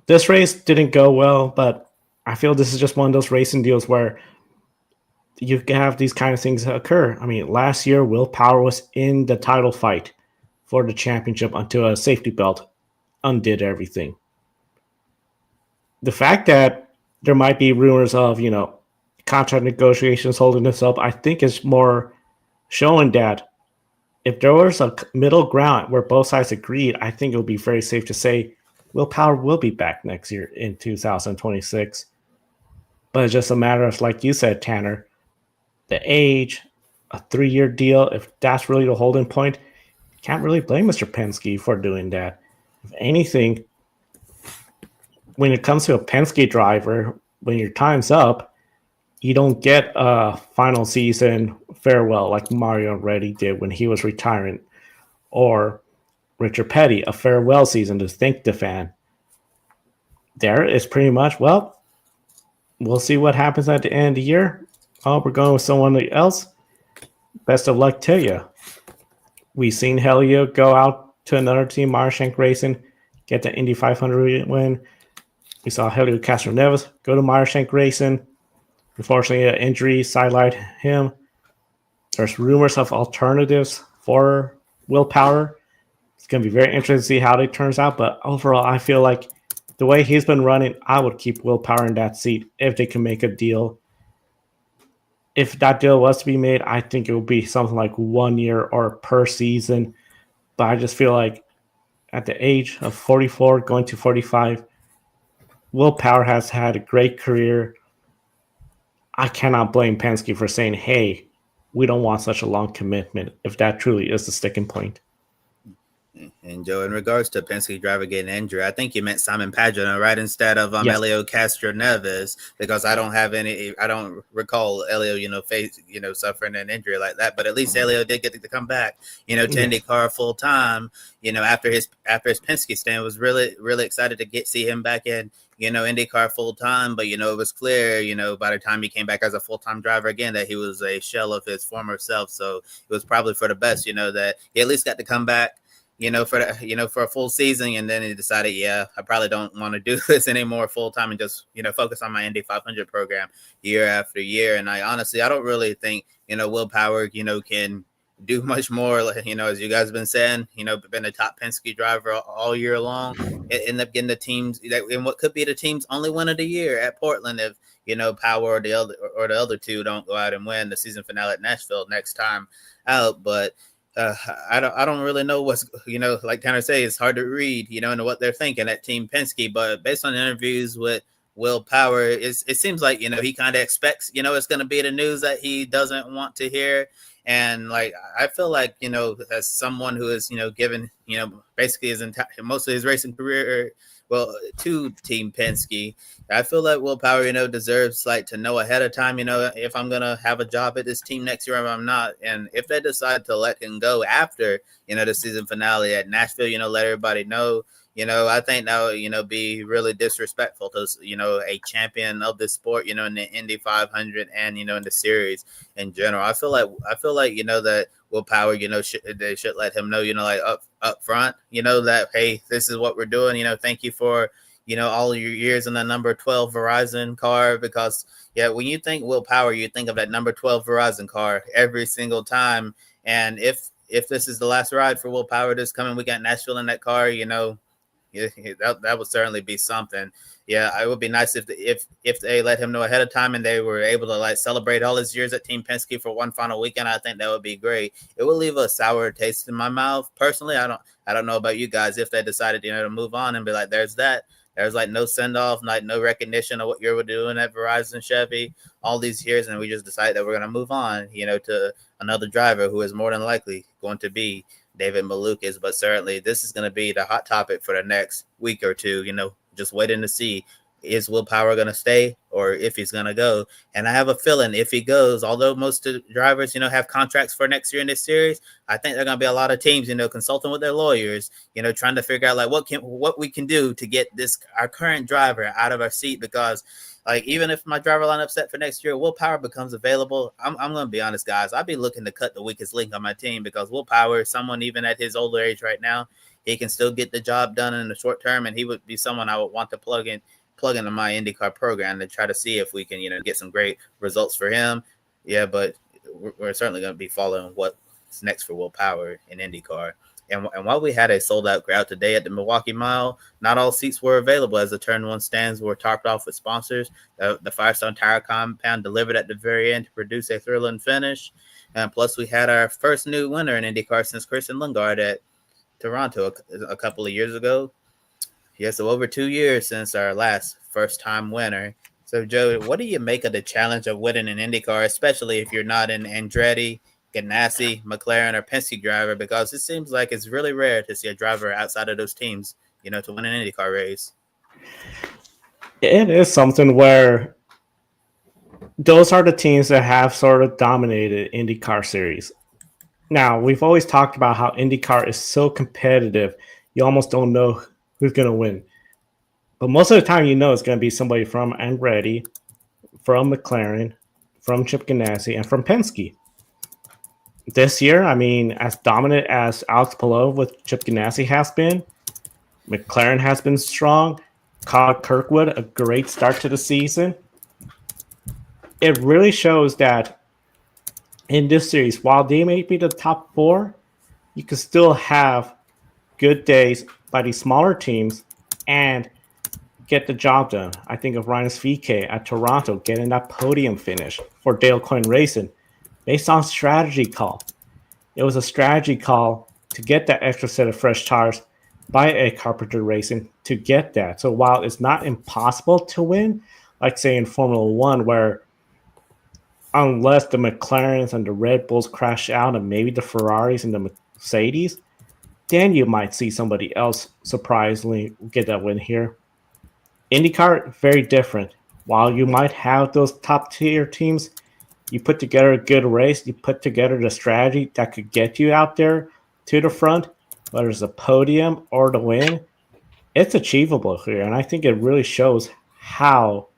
This race didn't go well, but I feel this is just one of those racing deals where you can have these kind of things occur. I mean, last year, Will Power was in the title fight for the championship until a safety belt undid everything. The fact that there might be rumors of, contract negotiations holding this up, I think is more showing that if there was a middle ground where both sides agreed, I think it would be very safe to say Will Power will be back next year in 2026. But it's just a matter of, like you said, Tanner, the age, a 3-year deal, if that's really the holding point, you can't really blame Mr. Penske for doing that. If anything, when it comes to a Penske driver, when your time's up, you don't get a final season farewell like Mario Andretti did when he was retiring, or Richard Petty, a farewell season to thank the fan. There is pretty much, well, we'll see what happens at the end of the year. Oh, we're going with someone else. Best of luck to you. We've seen Helio go out to another team, Meyer-Shank Racing, get the Indy 500 win. We saw Helio Castroneves go to Meyer-Shank Racing. Unfortunately, an injury sidelined him. There's rumors of alternatives for Will Power. It's going to be very interesting to see how it turns out. But overall, I feel like the way he's been running, I would keep Will Power in that seat if they can make a deal. If that deal was to be made, I think it would be something like 1 year or per season. But I just feel like at the age of 44, going to 45, Will Power has had a great career. I cannot blame Penske for saying, hey, we don't want such a long commitment, if that truly is the sticking point. And Joe, in regards to Penske driver getting injured, I think you meant Simon Pagenaud, right? Instead of Yes. Helio Castroneves, because I don't recall Helio, suffering an injury like that. But at least Helio did get to come back, to IndyCar full time. After his Penske stand, was really, really excited to see him back in, IndyCar full time. But it was clear, by the time he came back as a full time driver again, that he was a shell of his former self. So it was probably for the best, that he at least got to come back, for a full season, and then he decided, I probably don't want to do this anymore full time and just, focus on my Indy 500 program year after year. And I don't really think, Will Power, can do much more, as you guys have been saying, been a top Penske driver all year long, end up getting the teams in what could be the team's only win of the year at Portland if, Power or the other two don't go out and win the season finale at Nashville next time out. But I don't really know what's, like Tanner say, it's hard to read, into what they're thinking at Team Penske. But based on interviews with Will Power, it seems like, he kind of expects, it's going to be the news that he doesn't want to hear. And like, I feel like, as someone who is, given, basically most of his racing career to Team Penske. I feel like Will Power, deserves like to know ahead of time, if I'm gonna have a job at this team next year or if I'm not. And if they decide to let him go after, the season finale at Nashville, let everybody know. I think that would, be really disrespectful to, a champion of the sport, in the Indy 500 and, in the series in general. I feel like, that Will Power, they should let him know, like up front, that, hey, this is what we're doing. Thank you for, all your years in the number 12 Verizon car, because when you think Will Power, you think of that number 12 Verizon car every single time. And if this is the last ride for Will Power this coming weekend at Nashville in that car, that would certainly be something. It would be nice if they let him know ahead of time and they were able to like celebrate all his years at Team Penske for one final weekend. I think that would be great. It would leave a sour taste in my mouth. Personally, I don't know about you guys if they decided, to move on and be like, there's like no send off, like no recognition of what you were doing at Verizon Chevy all these years, and we just decided that we're gonna move on, to another driver who is more than likely going to be David Malukas. But certainly this is going to be the hot topic for the next week or two, just waiting to see, is Will Power going to stay or if he's going to go. And I have a feeling if he goes, although most of the drivers, have contracts for next year in this series, I think there are going to be a lot of teams, consulting with their lawyers, trying to figure out like what we can do to get our current driver out of our seat. Because like, even if my driver lineup set for next year, Will Power becomes available, I'm going to be honest, guys. I'd be looking to cut the weakest link on my team, because Will Power is someone, even at his older age right now, he can still get the job done in the short term, and he would be someone I would want to plug into my IndyCar program to try to see if we can, get some great results for him. But we're certainly going to be following what's next for Will Power in IndyCar. And while we had a sold-out crowd today at the Milwaukee Mile, not all seats were available, as the Turn 1 stands were topped off with sponsors. The Firestone Tire Compound delivered at the very end to produce a thrilling finish. And plus, we had our first new winner in IndyCar since Christian Lundgaard at Toronto a couple of years ago. So over 2 years since our last first-time winner. So, Joe, what do you make of the challenge of winning an IndyCar, especially if you're not an Andretti, Ganassi, McLaren, or Penske driver? Because it seems like it's really rare to see a driver outside of those teams, to win an IndyCar race. It is something where those are the teams that have sort of dominated IndyCar series. Now, we've always talked about how IndyCar is so competitive, you almost don't know who's going to win. But most of the time, it's going to be somebody from Andretti, from McLaren, from Chip Ganassi, and from Penske. This year, as dominant as Alex Palou with Chip Ganassi has been, McLaren has been strong. Kyle Kirkwood, a great start to the season. It really shows that in this series, while they may be the top four, you can still have good days by these smaller teams and get the job done. I think of Ryan Svieke at Toronto getting that podium finish for Dale Coyne Racing based on strategy call. It was a strategy call to get that extra set of fresh tires by Ed Carpenter Racing to get that. So while it's not impossible to win, like say in Formula One, where unless the McLarens and the Red Bulls crash out and maybe the Ferraris and the Mercedes, then you might see somebody else surprisingly get that win here. IndyCar, very different. While you might have those top tier teams, you put together a good race, you put together the strategy that could get you out there to the front, whether it's a podium or the win, it's achievable here. And I think it really shows how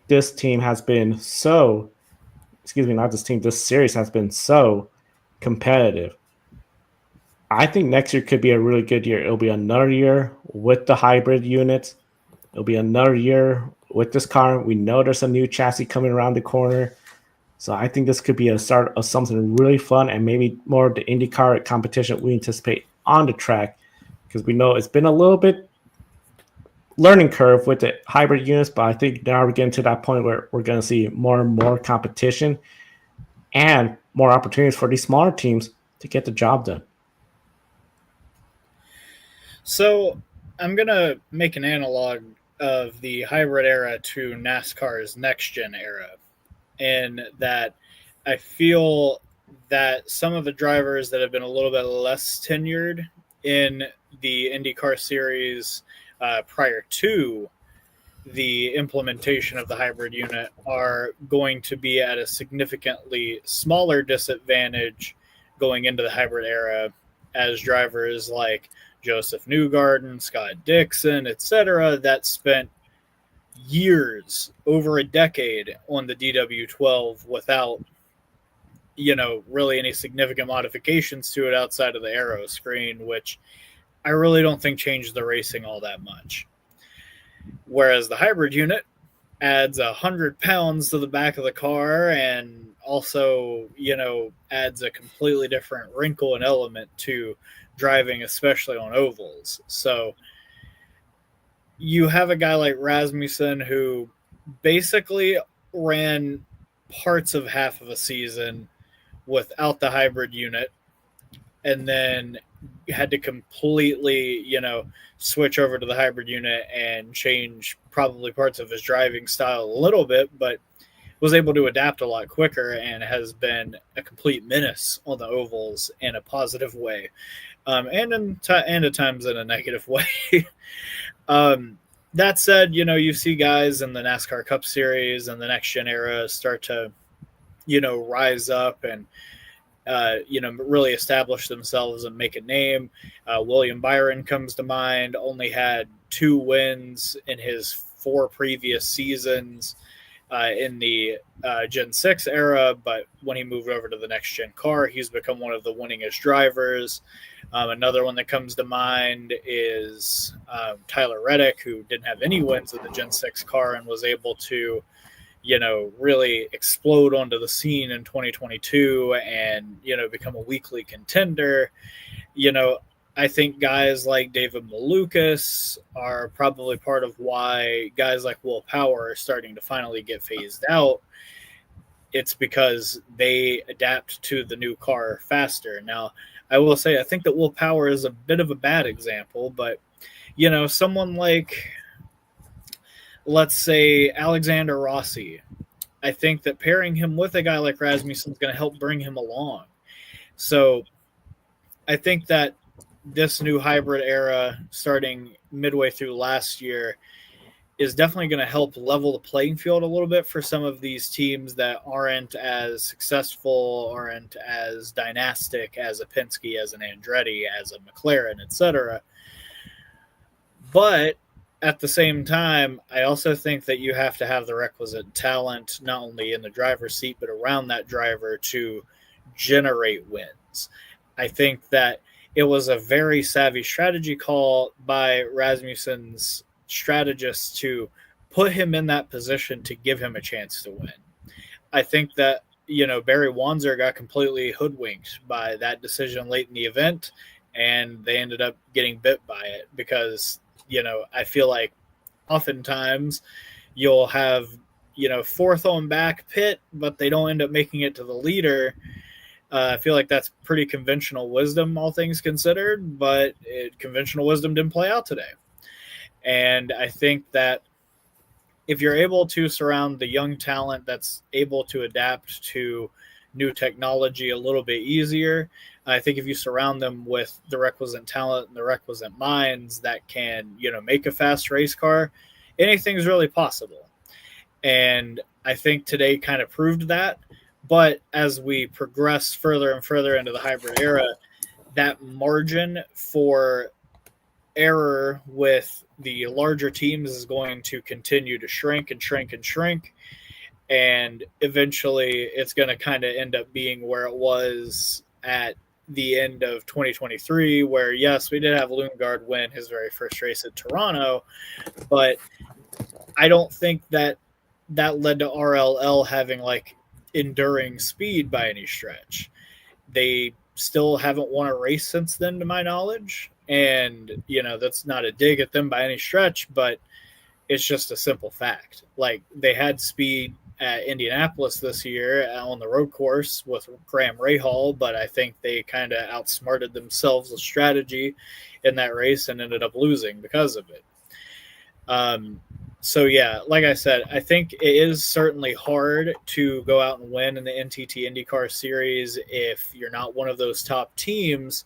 this team has been so, this series has been so competitive. I think next year could be a really good year. It'll be another year with the hybrid units. It'll be another year with this car. We know there's a new chassis coming around the corner. So I think this could be a start of something really fun and maybe more of the IndyCar competition we anticipate on the track, because we know it's been a little bit learning curve with the hybrid units, but I think now we're getting to that point where we're going to see more and more competition and more opportunities for these smaller teams to get the job done. So I'm going to make an analog of the hybrid era to NASCAR's next-gen era, in that I feel that some of the drivers that have been a little bit less tenured in the IndyCar series prior to the implementation of the hybrid unit are going to be at a significantly smaller disadvantage going into the hybrid era, as drivers like Joseph Newgarden, Scott Dixon, etc., that spent years, over a decade, on the DW12 without, really any significant modifications to it outside of the aero screen, which I really don't think changed the racing all that much. Whereas the hybrid unit adds 100 pounds to the back of the car and also, adds a completely different wrinkle and element to driving, especially on ovals. So you have a guy like Rasmussen who basically ran parts of half of a season without the hybrid unit and then had to completely, switch over to the hybrid unit and change probably parts of his driving style a little bit, but was able to adapt a lot quicker and has been a complete menace on the ovals in a positive way, and at times in a negative way. That said, you see guys in the NASCAR Cup Series and the next gen era start to, rise up and really establish themselves and make a name. William Byron comes to mind, only had 2 wins in his 4 previous seasons in the Gen 6 era, but when he moved over to the next gen car, he's become one of the winningest drivers. Another one that comes to mind is Tyler Reddick, who didn't have any wins in the Gen 6 car and was able to really explode onto the scene in 2022 and, become a weekly contender. I think guys like David Malukas are probably part of why guys like Will Power are starting to finally get phased out. It's because they adapt to the new car faster. Now, I will say, I think that Will Power is a bit of a bad example, but, someone like, let's say, Alexander Rossi, I think that pairing him with a guy like Rasmussen is going to help bring him along. So I think that this new hybrid era starting midway through last year is definitely going to help level the playing field a little bit for some of these teams that aren't as successful, aren't as dynastic as a Penske, as an Andretti, as a McLaren, etc. But at the same time, I also think that you have to have the requisite talent, not only in the driver's seat, but around that driver to generate wins. I think that it was a very savvy strategy call by Rasmussen's strategists to put him in that position to give him a chance to win. I think that, Barry Wanzer got completely hoodwinked by that decision late in the event, and they ended up getting bit by it because, I feel like oftentimes you'll have, fourth on back pit, but they don't end up making it to the leader. I feel like that's pretty conventional wisdom, all things considered, but conventional wisdom didn't play out today. And I think that if you're able to surround the young talent that's able to adapt to new technology a little bit easier, I think if you surround them with the requisite talent and the requisite minds that can, make a fast race car, anything's really possible. And I think today kind of proved that. But as we progress further and further into the hybrid era, that margin for error with the larger teams is going to continue to shrink and shrink and shrink. And eventually it's going to kind of end up being where it was at the end of 2023, where, yes, we did have Lundgaard win his very first race at Toronto, but I don't think that led to RLL having enduring speed by any stretch. They still haven't won a race since then, to my knowledge. And, that's not a dig at them by any stretch, but it's just a simple fact. They had speed at Indianapolis this year on the road course with Graham Rahal, but I think they kind of outsmarted themselves with strategy in that race and ended up losing because of it. So, yeah, like I said, I think it is certainly hard to go out and win in the NTT IndyCar Series if you're not one of those top teams.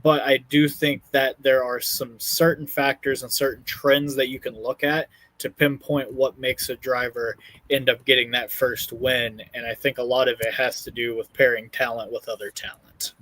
but I do think that there are some certain factors and certain trends that you can look at to pinpoint what makes a driver end up getting that first win. And I think a lot of it has to do with pairing talent with other talent.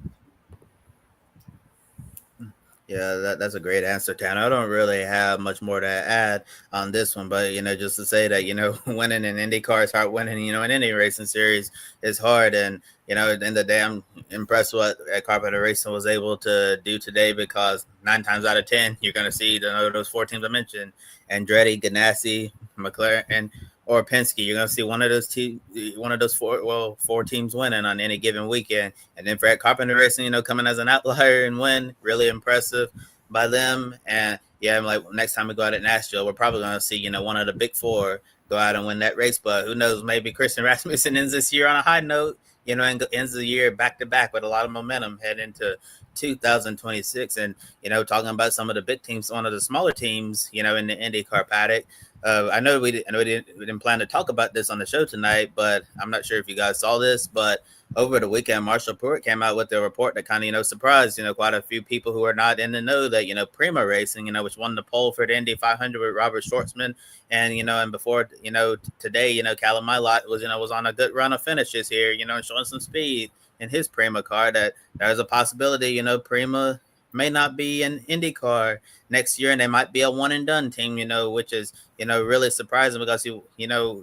Yeah, that's a great answer, Tanner. I don't really have much more to add on this one, but just to say that winning in IndyCar is hard. Winning in any racing series is hard, and at the end of the day, I'm impressed with what Ed Carpenter Racing was able to do today, because 9 times out of 10 you're going to see those 4 teams I mentioned: Andretti, Ganassi, McLaren, or Penske. You're going to see one of those four teams winning on any given weekend. And then for Ed Carpenter Racing, coming as an outlier and win, really impressive by them. And yeah, I'm like, next time we go out at Nashville, we're probably going to see, one of the big 4 go out and win that race. But who knows, maybe Christian Rasmussen ends this year on a high note, and ends the year back to back with a lot of momentum head into 2026. And, talking about some of the big teams, one of the smaller teams, in the IndyCar paddock. I know we didn't plan to talk about this on the show tonight, but I'm not sure if you guys saw this, but over the weekend, Marshall Pruitt came out with a report that kind of, surprised, quite a few people who are not in the know that, Prima Racing, which won the pole for the Indy 500 with Robert Schwartzman. And, and before, today, Callum Milot was on a good run of finishes here, and showing some speed in his Prima car, that there's a possibility, Prima may not be an IndyCar next year, and they might be a one and done team, which is, really surprising, because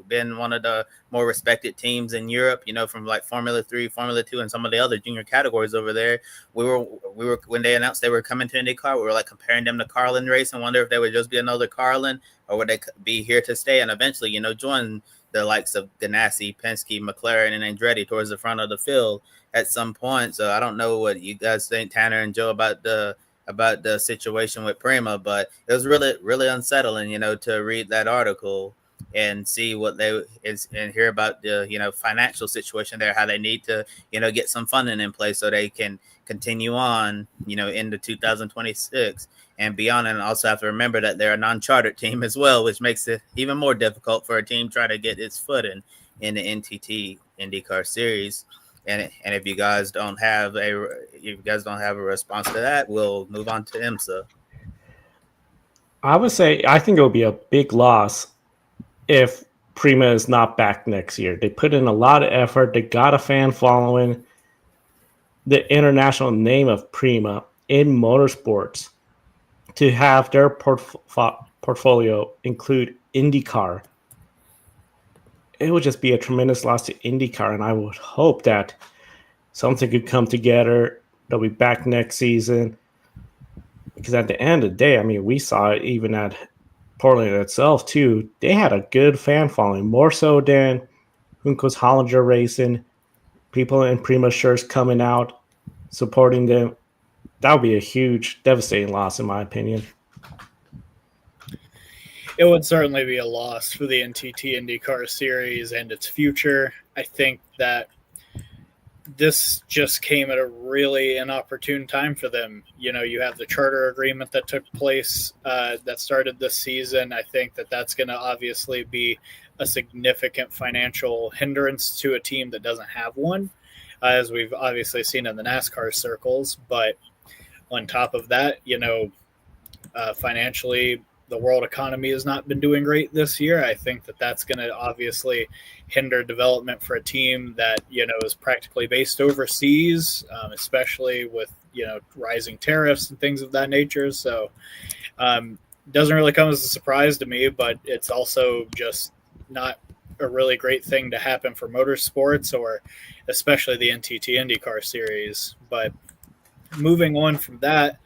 been one of the more respected teams in Europe, from like Formula 3, Formula 2, and some of the other junior categories over there. We were when they announced they were coming to IndyCar, we were like comparing them to Carlin Race and wonder if they would just be another Carlin, or would they be here to stay and eventually, join the likes of Ganassi, Penske, McLaren, and Andretti towards the front of the field at some point. So I don't know what you guys think, Tanner and Joe, about the situation with Prima, but it was really, really unsettling, to read that article and see what and hear about the, financial situation there, how they need to, get some funding in place so they can continue on, into 2026 and beyond. And also have to remember that they're a non-chartered team as well, which makes it even more difficult for a team trying to get its footing in the NTT IndyCar series. And if you guys don't have a response to that, we'll move on to IMSA. I would say I think it would be a big loss if Prima is not back next year. They put in a lot of effort. They got a fan following. The international name of Prima in motorsports, to have their portfolio include IndyCar, it would just be a tremendous loss to IndyCar, and I would hope that something could come together. They'll be back next season, because at the end of the day, I mean, we saw it even at Portland itself too. They had a good fan following, more so than Hunko's Hollinger Racing. People in Prima shirts coming out, supporting them. That would be a huge, devastating loss, in my opinion. It would certainly be a loss for the NTT IndyCar series and its future. I think that this just came at a really inopportune time for them. You have the charter agreement that took place that started this season. I think that that's going to obviously be a significant financial hindrance to a team that doesn't have one, as we've obviously seen in the NASCAR circles. But on top of that, financially, the world economy has not been doing great this year. I think that that's going to obviously hinder development for a team that, is practically based overseas, especially with, rising tariffs and things of that nature. So doesn't really come as a surprise to me, but it's also just not a really great thing to happen for motorsports, or especially the NTT IndyCar series. But moving on from that,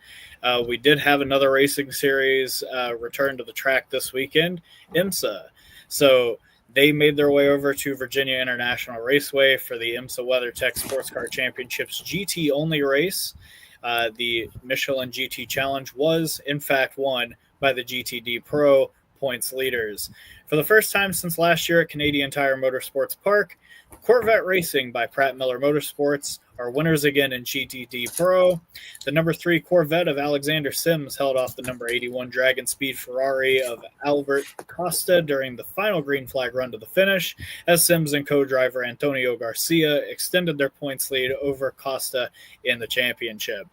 we did have another racing series return to the track this weekend, IMSA. So they made their way over to Virginia International Raceway for the IMSA WeatherTech Sports Car Championships GT-only race. The Michelin GT Challenge was, in fact, won by the GTD Pro points leaders. For the first time since last year at Canadian Tire Motorsports Park, Corvette Racing by Pratt Miller Motorsports are winners again in GTD Pro. The number 3 Corvette of Alexander Sims held off the number 81 Dragon Speed Ferrari of Albert Costa during the final green flag run to the finish, as Sims and co-driver Antonio Garcia extended their points lead over Costa in the championship.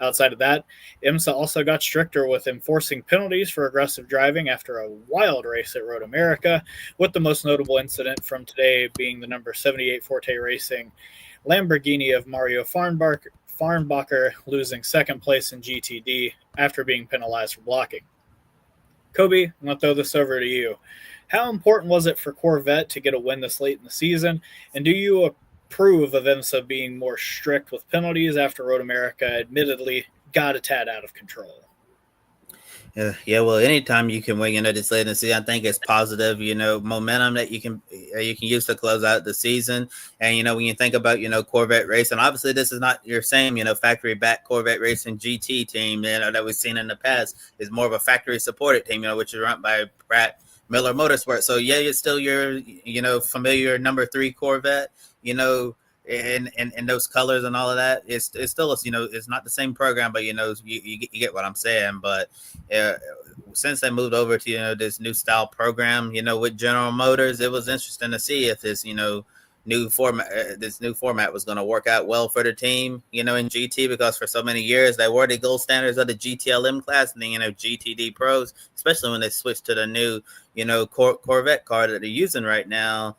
Outside of that, IMSA also got stricter with enforcing penalties for aggressive driving after a wild race at Road America, with the most notable incident from today being the number 78 Forte Racing Lamborghini of Mario Farnbacher losing second place in GTD after being penalized for blocking. Kobe, I'm going to throw this over to you. How important was it for Corvette to get a win this late in the season, and do you approve of IMSA being more strict with penalties after Road America admittedly got a tad out of control? Yeah, well, anytime you can win, this late in the season, I think it's positive, momentum that you can use to close out the season. And, when you think about, Corvette racing, obviously this is not your same, factory back Corvette racing GT team, that we've seen in the past. Is more of a factory supported team, which is run by Pratt Miller Motorsport. So yeah, it's still your, familiar number 3 Corvette, in those colors and all of that. It's still, it's not the same program, but you get what I'm saying. But since they moved over to this new style program, with General Motors, it was interesting to see if this new format was going to work out well for the team, in GT, because for so many years they were the gold standards of the GTLM class and the GTD pros, especially when they switched to the new Corvette car that they're using right now.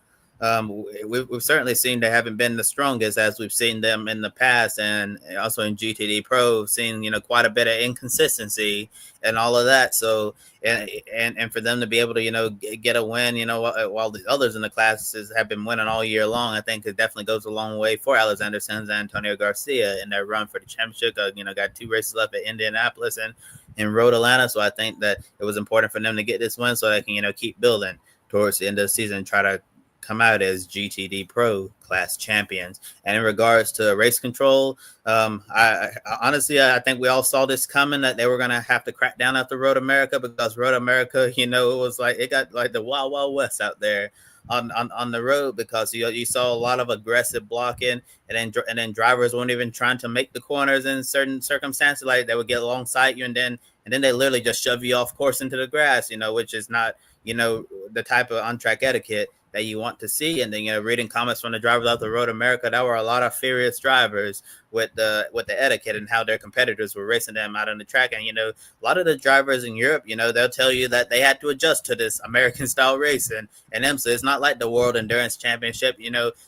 We've certainly seen they haven't been the strongest as we've seen them in the past, and also in GTD Pro, seen quite a bit of inconsistency and all of that. So and for them to be able to get a win, while the others in the classes have been winning all year long, I think it definitely goes a long way for Alexander Sims and Antonio Garcia in their run for the championship. Got 2 races left at Indianapolis and in Road Atlanta, so I think that it was important for them to get this win so they can keep building towards the end of the season and try to come out as GTD Pro class champions. And in regards to race control, I honestly think we all saw this coming, that they were going to have to crack down after Road America, because Road America, it was like it got like the Wild West out there on the road, because you saw a lot of aggressive blocking, and then drivers weren't even trying to make the corners in certain circumstances. Like they would get alongside you and then they literally just shove you off course into the grass, which is not the type of on-track etiquette that you want to see. And then reading comments from the drivers out the Road America, there were a lot of furious drivers with the etiquette and how their competitors were racing them out on the track. And a lot of the drivers in Europe, they'll tell you that they had to adjust to this American style racing. And IMSA, it's not like the World Endurance Championship.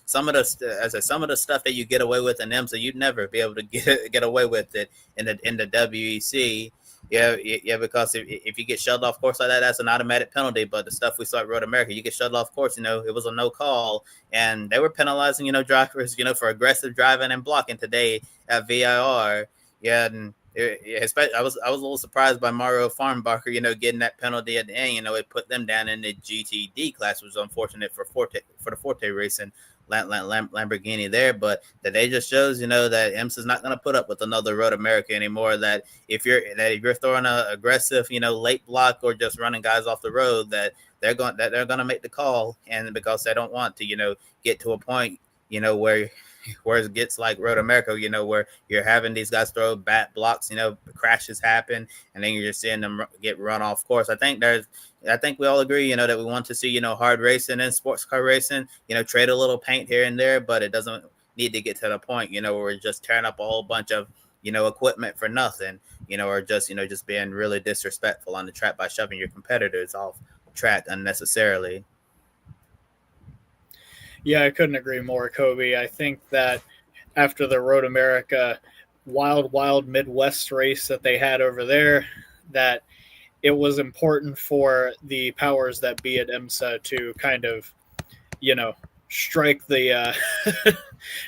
Some of the stuff that you get away with in IMSA, you'd never be able to get away with it in the WEC. Yeah, because if you get shoved off course like that, that's an automatic penalty. But the stuff we saw at Road America, you get shoved off course, it was a no call, and they were penalizing, drivers, for aggressive driving and blocking today at VIR. Yeah, and I was a little surprised by Mario Farnbacher, getting that penalty at the end. It put them down in the GTD class, which was unfortunate for the Forte Racing Lamborghini there. But today just shows that IMSA is not going to put up with another Road America anymore. That if you're throwing a aggressive late block or just running guys off the road, that they're going to make the call, and because they don't want to get to a point where it gets like Road America, where you're having these guys throw bad blocks, crashes happen, and then you're just seeing them get run off course. I think we all agree, that we want to see, hard racing and sports car racing, trade a little paint here and there, but it doesn't need to get to the point, where we're just tearing up a whole bunch of, equipment for nothing, or just being really disrespectful on the track by shoving your competitors off track unnecessarily. Yeah, I couldn't agree more, Kobe. I think that after the Road America wild Midwest race that they had over there, that it was important for the powers that be at IMSA to kind of, strike the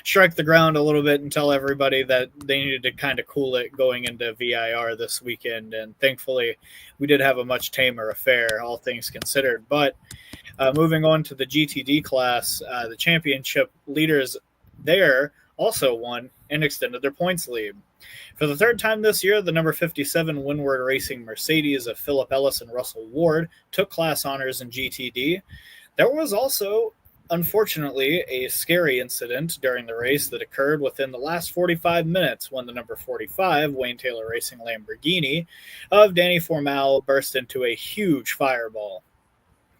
strike the ground a little bit and tell everybody that they needed to kind of cool it going into VIR this weekend. And thankfully, we did have a much tamer affair, all things considered. But moving on to the GTD class, the championship leaders there also won and extended their points lead. For the third time this year, the number 57 Windward Racing Mercedes of Philip Ellis and Russell Ward took class honors in GTD. There was also, unfortunately, a scary incident during the race that occurred within the last 45 minutes when the number 45 Wayne Taylor Racing Lamborghini of Danny Formal burst into a huge fireball.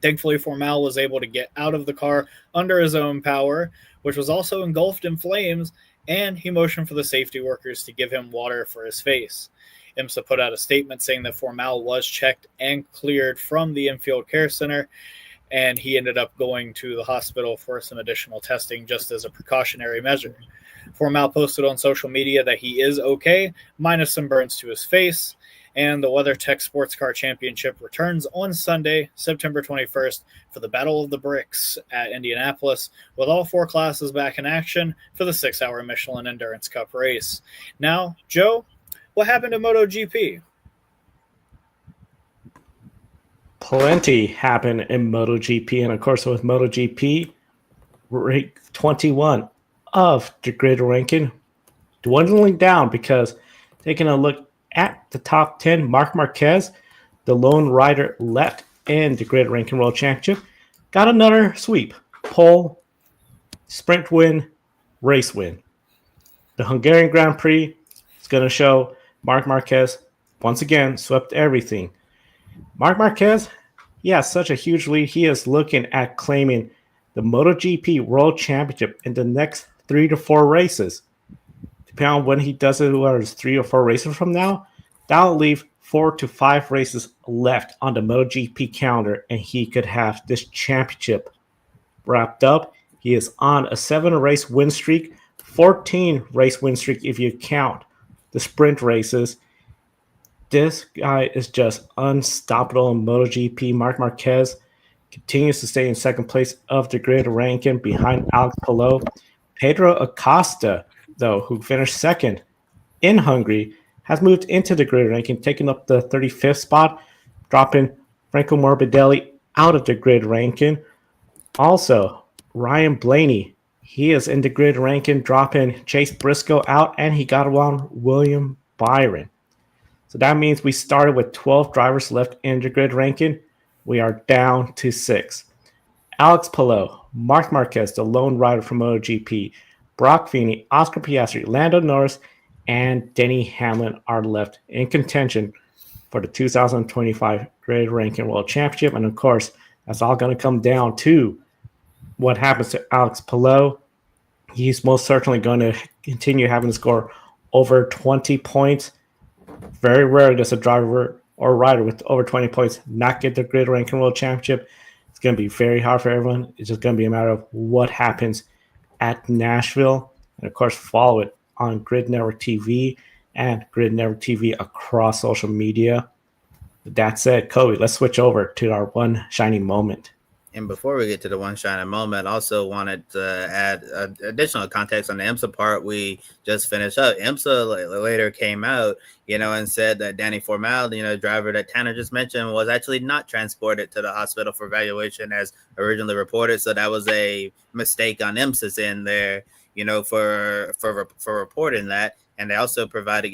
Thankfully, Formal was able to get out of the car under his own power, which was also engulfed in flames, and he motioned for the safety workers to give him water for his face. IMSA put out a statement saying that Formal was checked and cleared from the infield care center, and he ended up going to the hospital for some additional testing just as a precautionary measure. Formal posted on social media that he is okay, minus some burns to his face, and the WeatherTech Sports Car Championship returns on Sunday, September 21st, for the Battle of the Bricks at Indianapolis, with all 4 classes back in action for the 6-hour Michelin Endurance Cup race. Now, Joe, what happened to MotoGP? Plenty happened in MotoGP, and of course with MotoGP, rank 21 of the grid ranking dwindling down because taking a look at the top 10, Marc Marquez, the lone rider left in the grid ranking world championship, got another sweep, pole, sprint win, race win. The Hungarian Grand Prix is going to show Marc Marquez once again swept everything. Marc Marquez, he has such a huge lead. He is looking at claiming the MotoGP World Championship in the next 3 to 4 races. Depending on when he does it, whether it's 3 or 4 races from now, that'll leave 4 to 5 races left on the MotoGP calendar, and he could have this championship wrapped up. He is on a 7-race win streak, 14 race win streak if you count the sprint races. This guy is just unstoppable in MotoGP. Marc Marquez continues to stay in second place of the grid ranking behind Alex Palou. Pedro Acosta, though, who finished second in Hungary, has moved into the grid ranking, taking up the 35th spot, dropping Franco Morbidelli out of the grid ranking. Also, Ryan Blaney, he is in the grid ranking, dropping Chase Briscoe out, and he got around William Byron. So that means we started with 12 drivers left in the grid ranking. We are down to 6. Alex Palou, Marc Marquez, the lone rider from MotoGP, Brock Feeney, Oscar Piastri, Lando Norris, and Denny Hamlin are left in contention for the 2025 Grid Ranking World Championship. And of course, that's all going to come down to what happens to Alex Palou. He's most certainly going to continue having to score over 20 points. Very rare does a driver or rider with over 20 points not get the Grid Ranking World Championship. It's going to be very hard for everyone. It's just going to be a matter of what happens at Nashville. And of course, follow it on Grid Network TV and Grid Network TV across social media. With that said, Kobe, let's switch over to our one shining moment. And before we get to the one shining moment, I also wanted to add additional context on the IMSA part we just finished up. IMSA later came out, and said that Danny Formal, driver that Tanner just mentioned, was actually not transported to the hospital for evaluation as originally reported. So that was a mistake on IMSA's end there, for reporting that. And they also provided,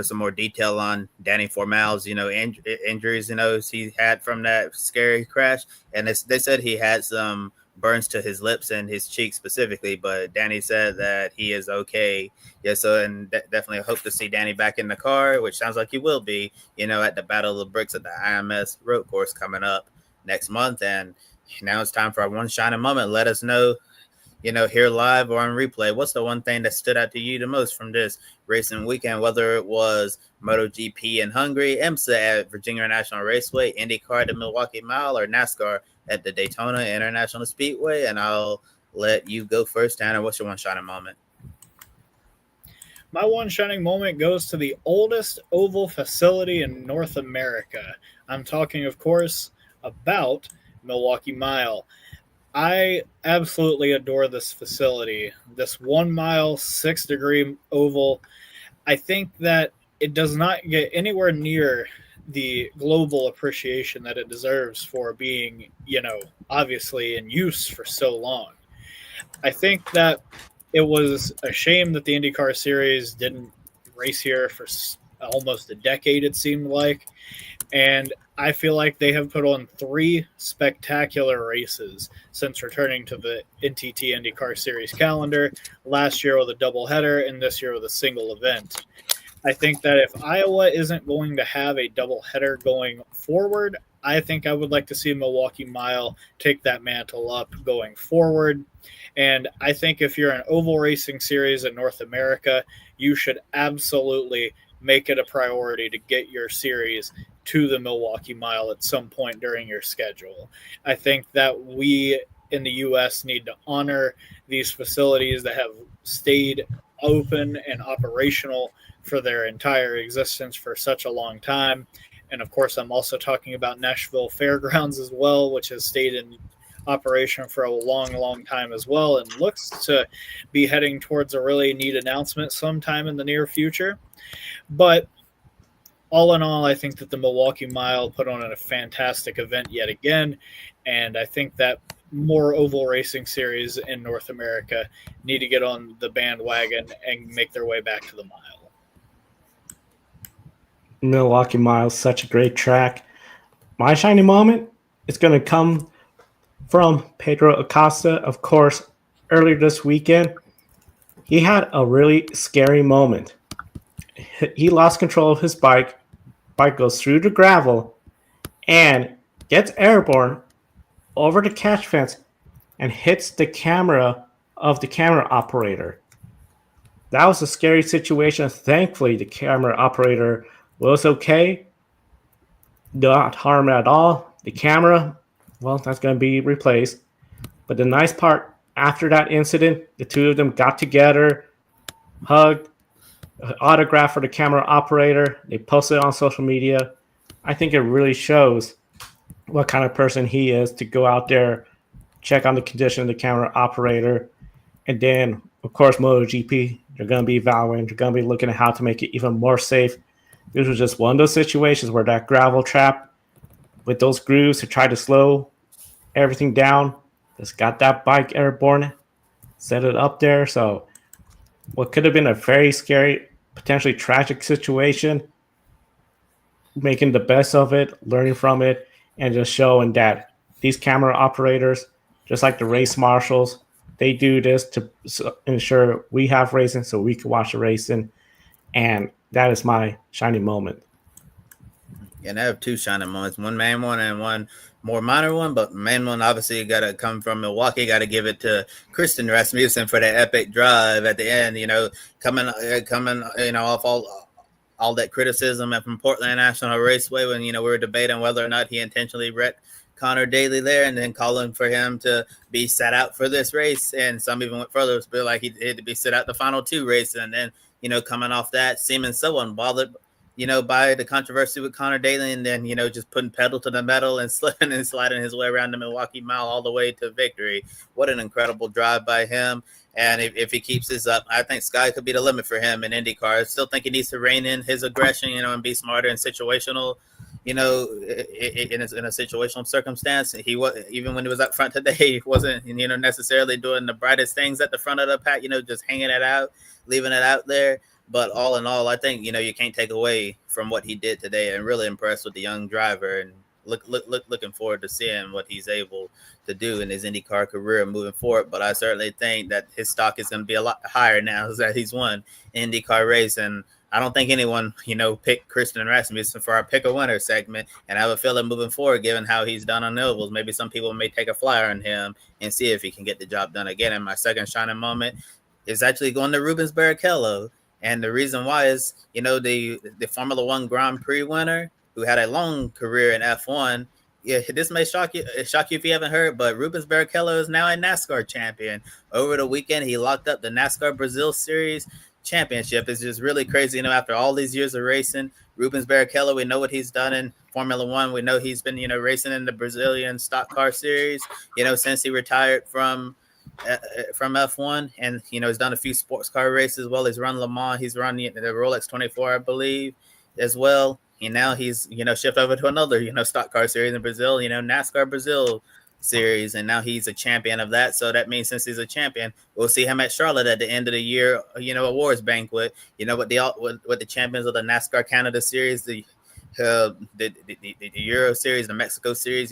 some more detail on Danny Formal's, injuries, he had from that scary crash. And they said he had some burns to his lips and his cheeks specifically, but Danny said that he is okay. Yeah, so and definitely hope to see Danny back in the car, which sounds like he will be, at the Battle of the Bricks at the IMS road course coming up next month. And now it's time for our one shining moment. Let us know, here live or on replay, what's the one thing that stood out to you the most from this racing weekend, whether it was MotoGP in Hungary, IMSA at Virginia International Raceway, IndyCar at the Milwaukee Mile, or NASCAR at the Daytona International Speedway? And I'll let you go first, Tanner. What's your one shining moment? My one shining moment goes to the oldest oval facility in North America. I'm talking, of course, about Milwaukee Mile. I absolutely adore this facility, this 1 mile, 6-degree oval. I think that it does not get anywhere near the global appreciation that it deserves for being, obviously in use for so long. I think that it was a shame that the IndyCar series didn't race here for almost a decade, it seemed like. And I feel like they have put on 3 spectacular races since returning to the NTT IndyCar Series calendar, last year with a doubleheader and this year with a single event. I think that if Iowa isn't going to have a doubleheader going forward, I think I would like to see Milwaukee Mile take that mantle up going forward. And I think if you're an oval racing series in North America, you should absolutely make it a priority to get your series to the Milwaukee Mile at some point during your schedule. I think that we in the U.S. need to honor these facilities that have stayed open and operational for their entire existence for such a long time. And of course, I'm also talking about Nashville Fairgrounds as well, which has stayed in operation for a long, long time as well, and looks to be heading towards a really neat announcement sometime in the near future. But all in all, I think that the Milwaukee Mile put on a fantastic event yet again, and I think that more oval racing series in North America need to get on the bandwagon and make their way back to the mile. Milwaukee Mile, such a great track. My shining moment is going to come from Pedro Acosta. Of course, earlier this weekend, he had a really scary moment. He lost control of his bike. Bike goes through the gravel and gets airborne over the catch fence and hits the camera of the camera operator. That was a scary situation. Thankfully, the camera operator was okay. Not harm at all. The camera, well, that's going to be replaced. But the nice part, after that incident, the two of them got together, hugged, autograph for the camera operator. They posted it on social media. I think it really shows what kind of person he is to go out there, check on the condition of the camera operator. And then, of course, MotoGP, they're going to be evaluating. They're going to be looking at how to make it even more safe. This was just one of those situations where that gravel trap with those grooves to try to slow everything down, just got that bike airborne, set it up there. So what could have been a very scary, potentially tragic situation, making the best of it, learning from it, and just showing that these camera operators, just like the race marshals, they do this to ensure we have racing so we can watch the racing. And that is my shining moment. And I have two shining moments, one main one and one more minor one. But main one, obviously, got to come from Milwaukee. Got to give it to Kristen Rasmussen for that epic drive at the end. Coming, off all that criticism from Portland National Raceway when we were debating whether or not he intentionally wrecked Connor Daly there, and then calling for him to be set out for this race. And some even went further, to be like he had to be set out the final two races, and then coming off that, seeming so unbothered by the controversy with Connor Daly, and then, just putting pedal to the metal and slipping and sliding his way around the Milwaukee Mile all the way to victory. What an incredible drive by him. And if he keeps this up, I think sky could be the limit for him in IndyCar. I still think he needs to rein in his aggression, and be smarter and situational, in a situational circumstance. He was, even when he was up front today, he wasn't, necessarily doing the brightest things at the front of the pack, just hanging it out, leaving it out there. But all in all, I think, you can't take away from what he did today. And really impressed with the young driver, and looking forward to seeing what he's able to do in his IndyCar career moving forward. But I certainly think that his stock is going to be a lot higher now that he's won an IndyCar race. And I don't think anyone, picked Kristen Rasmussen for our pick a winner segment. And I have a feeling moving forward, given how he's done on the ovals, maybe some people may take a flyer on him and see if he can get the job done again. And my second shining moment is actually going to Rubens Barrichello. And the reason why is, the Formula One Grand Prix winner who had a long career in F1. Yeah, this may shock you if you haven't heard, but Rubens Barrichello is now a NASCAR champion. Over the weekend, he locked up the NASCAR Brazil Series championship. It's just really crazy, after all these years of racing. Rubens Barrichello, we know what he's done in Formula One. We know he's been, racing in the Brazilian Stock Car Series, since he retired from F1, and he's done a few sports car races. Well, he's run Le Mans, he's run the Rolex 24, I believe, as well. And now he's shifted over to another stock car series in Brazil, NASCAR Brazil series, and now he's a champion of that. So that means since he's a champion, we'll see him at Charlotte at the end of the year, awards banquet, with the champions of the NASCAR Canada series, the Euro series, the Mexico series,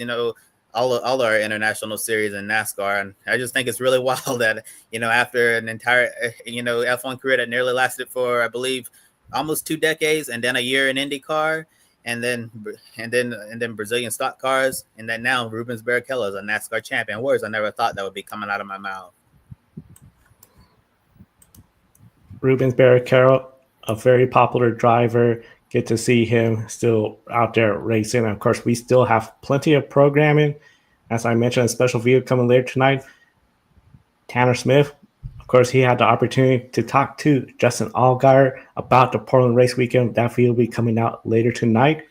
all our international series in NASCAR. And I just think it's really wild that, after an entire, F1 career that nearly lasted for, I believe, almost 2 decades, and then a year in IndyCar, and then Brazilian stock cars, and then now Rubens Barrichello is a NASCAR champion. Words I never thought that would be coming out of my mouth. Rubens Barrichello, a very popular driver. Get to see him still out there racing. And of course, we still have plenty of programming. As I mentioned, a special video coming later tonight. Tanner Smith, of course, he had the opportunity to talk to Justin Allgaier about the Portland race weekend. That video will be coming out later tonight.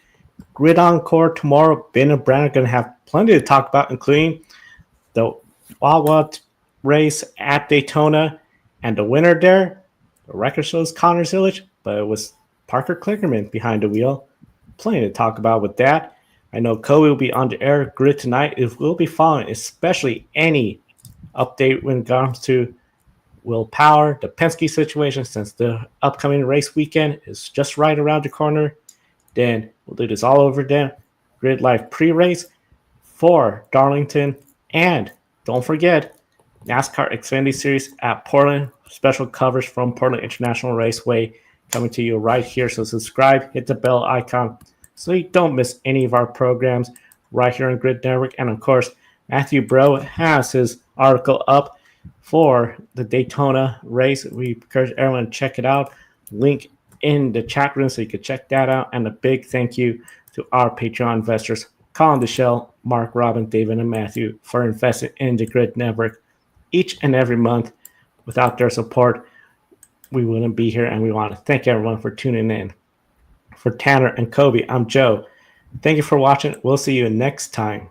Grid Encore tomorrow. Ben and Brandon are going to have plenty to talk about, including the Wawa race at Daytona and the winner there. The record shows Connor Zillage, but it was Parker Klickerman behind the wheel. Plenty to talk about with that. I know Kobe will be on the air grid tonight. It will be following, especially any update when it comes to Will Power, the Penske situation, since the upcoming race weekend is just right around the corner. Then we'll do this all over then. Grid Live pre-race for Darlington. And don't forget, NASCAR Xfinity Series at Portland. Special coverage from Portland International Raceway coming to you right here. So subscribe, hit the bell icon so you don't miss any of our programs right here on Grid Network. And of course, Matthew Bro has his article up for the Daytona race. We encourage everyone to check it out. Link in the chat room so you can check that out. And a big thank you to our Patreon investors, Colin Deschelle, Mark, Robin, David, and Matthew, for investing in the Grid Network each and every month. Without their support, we wouldn't be here, and we want to thank everyone for tuning in. For Tanner and Kobe, I'm Joe. Thank you for watching. We'll see you next time.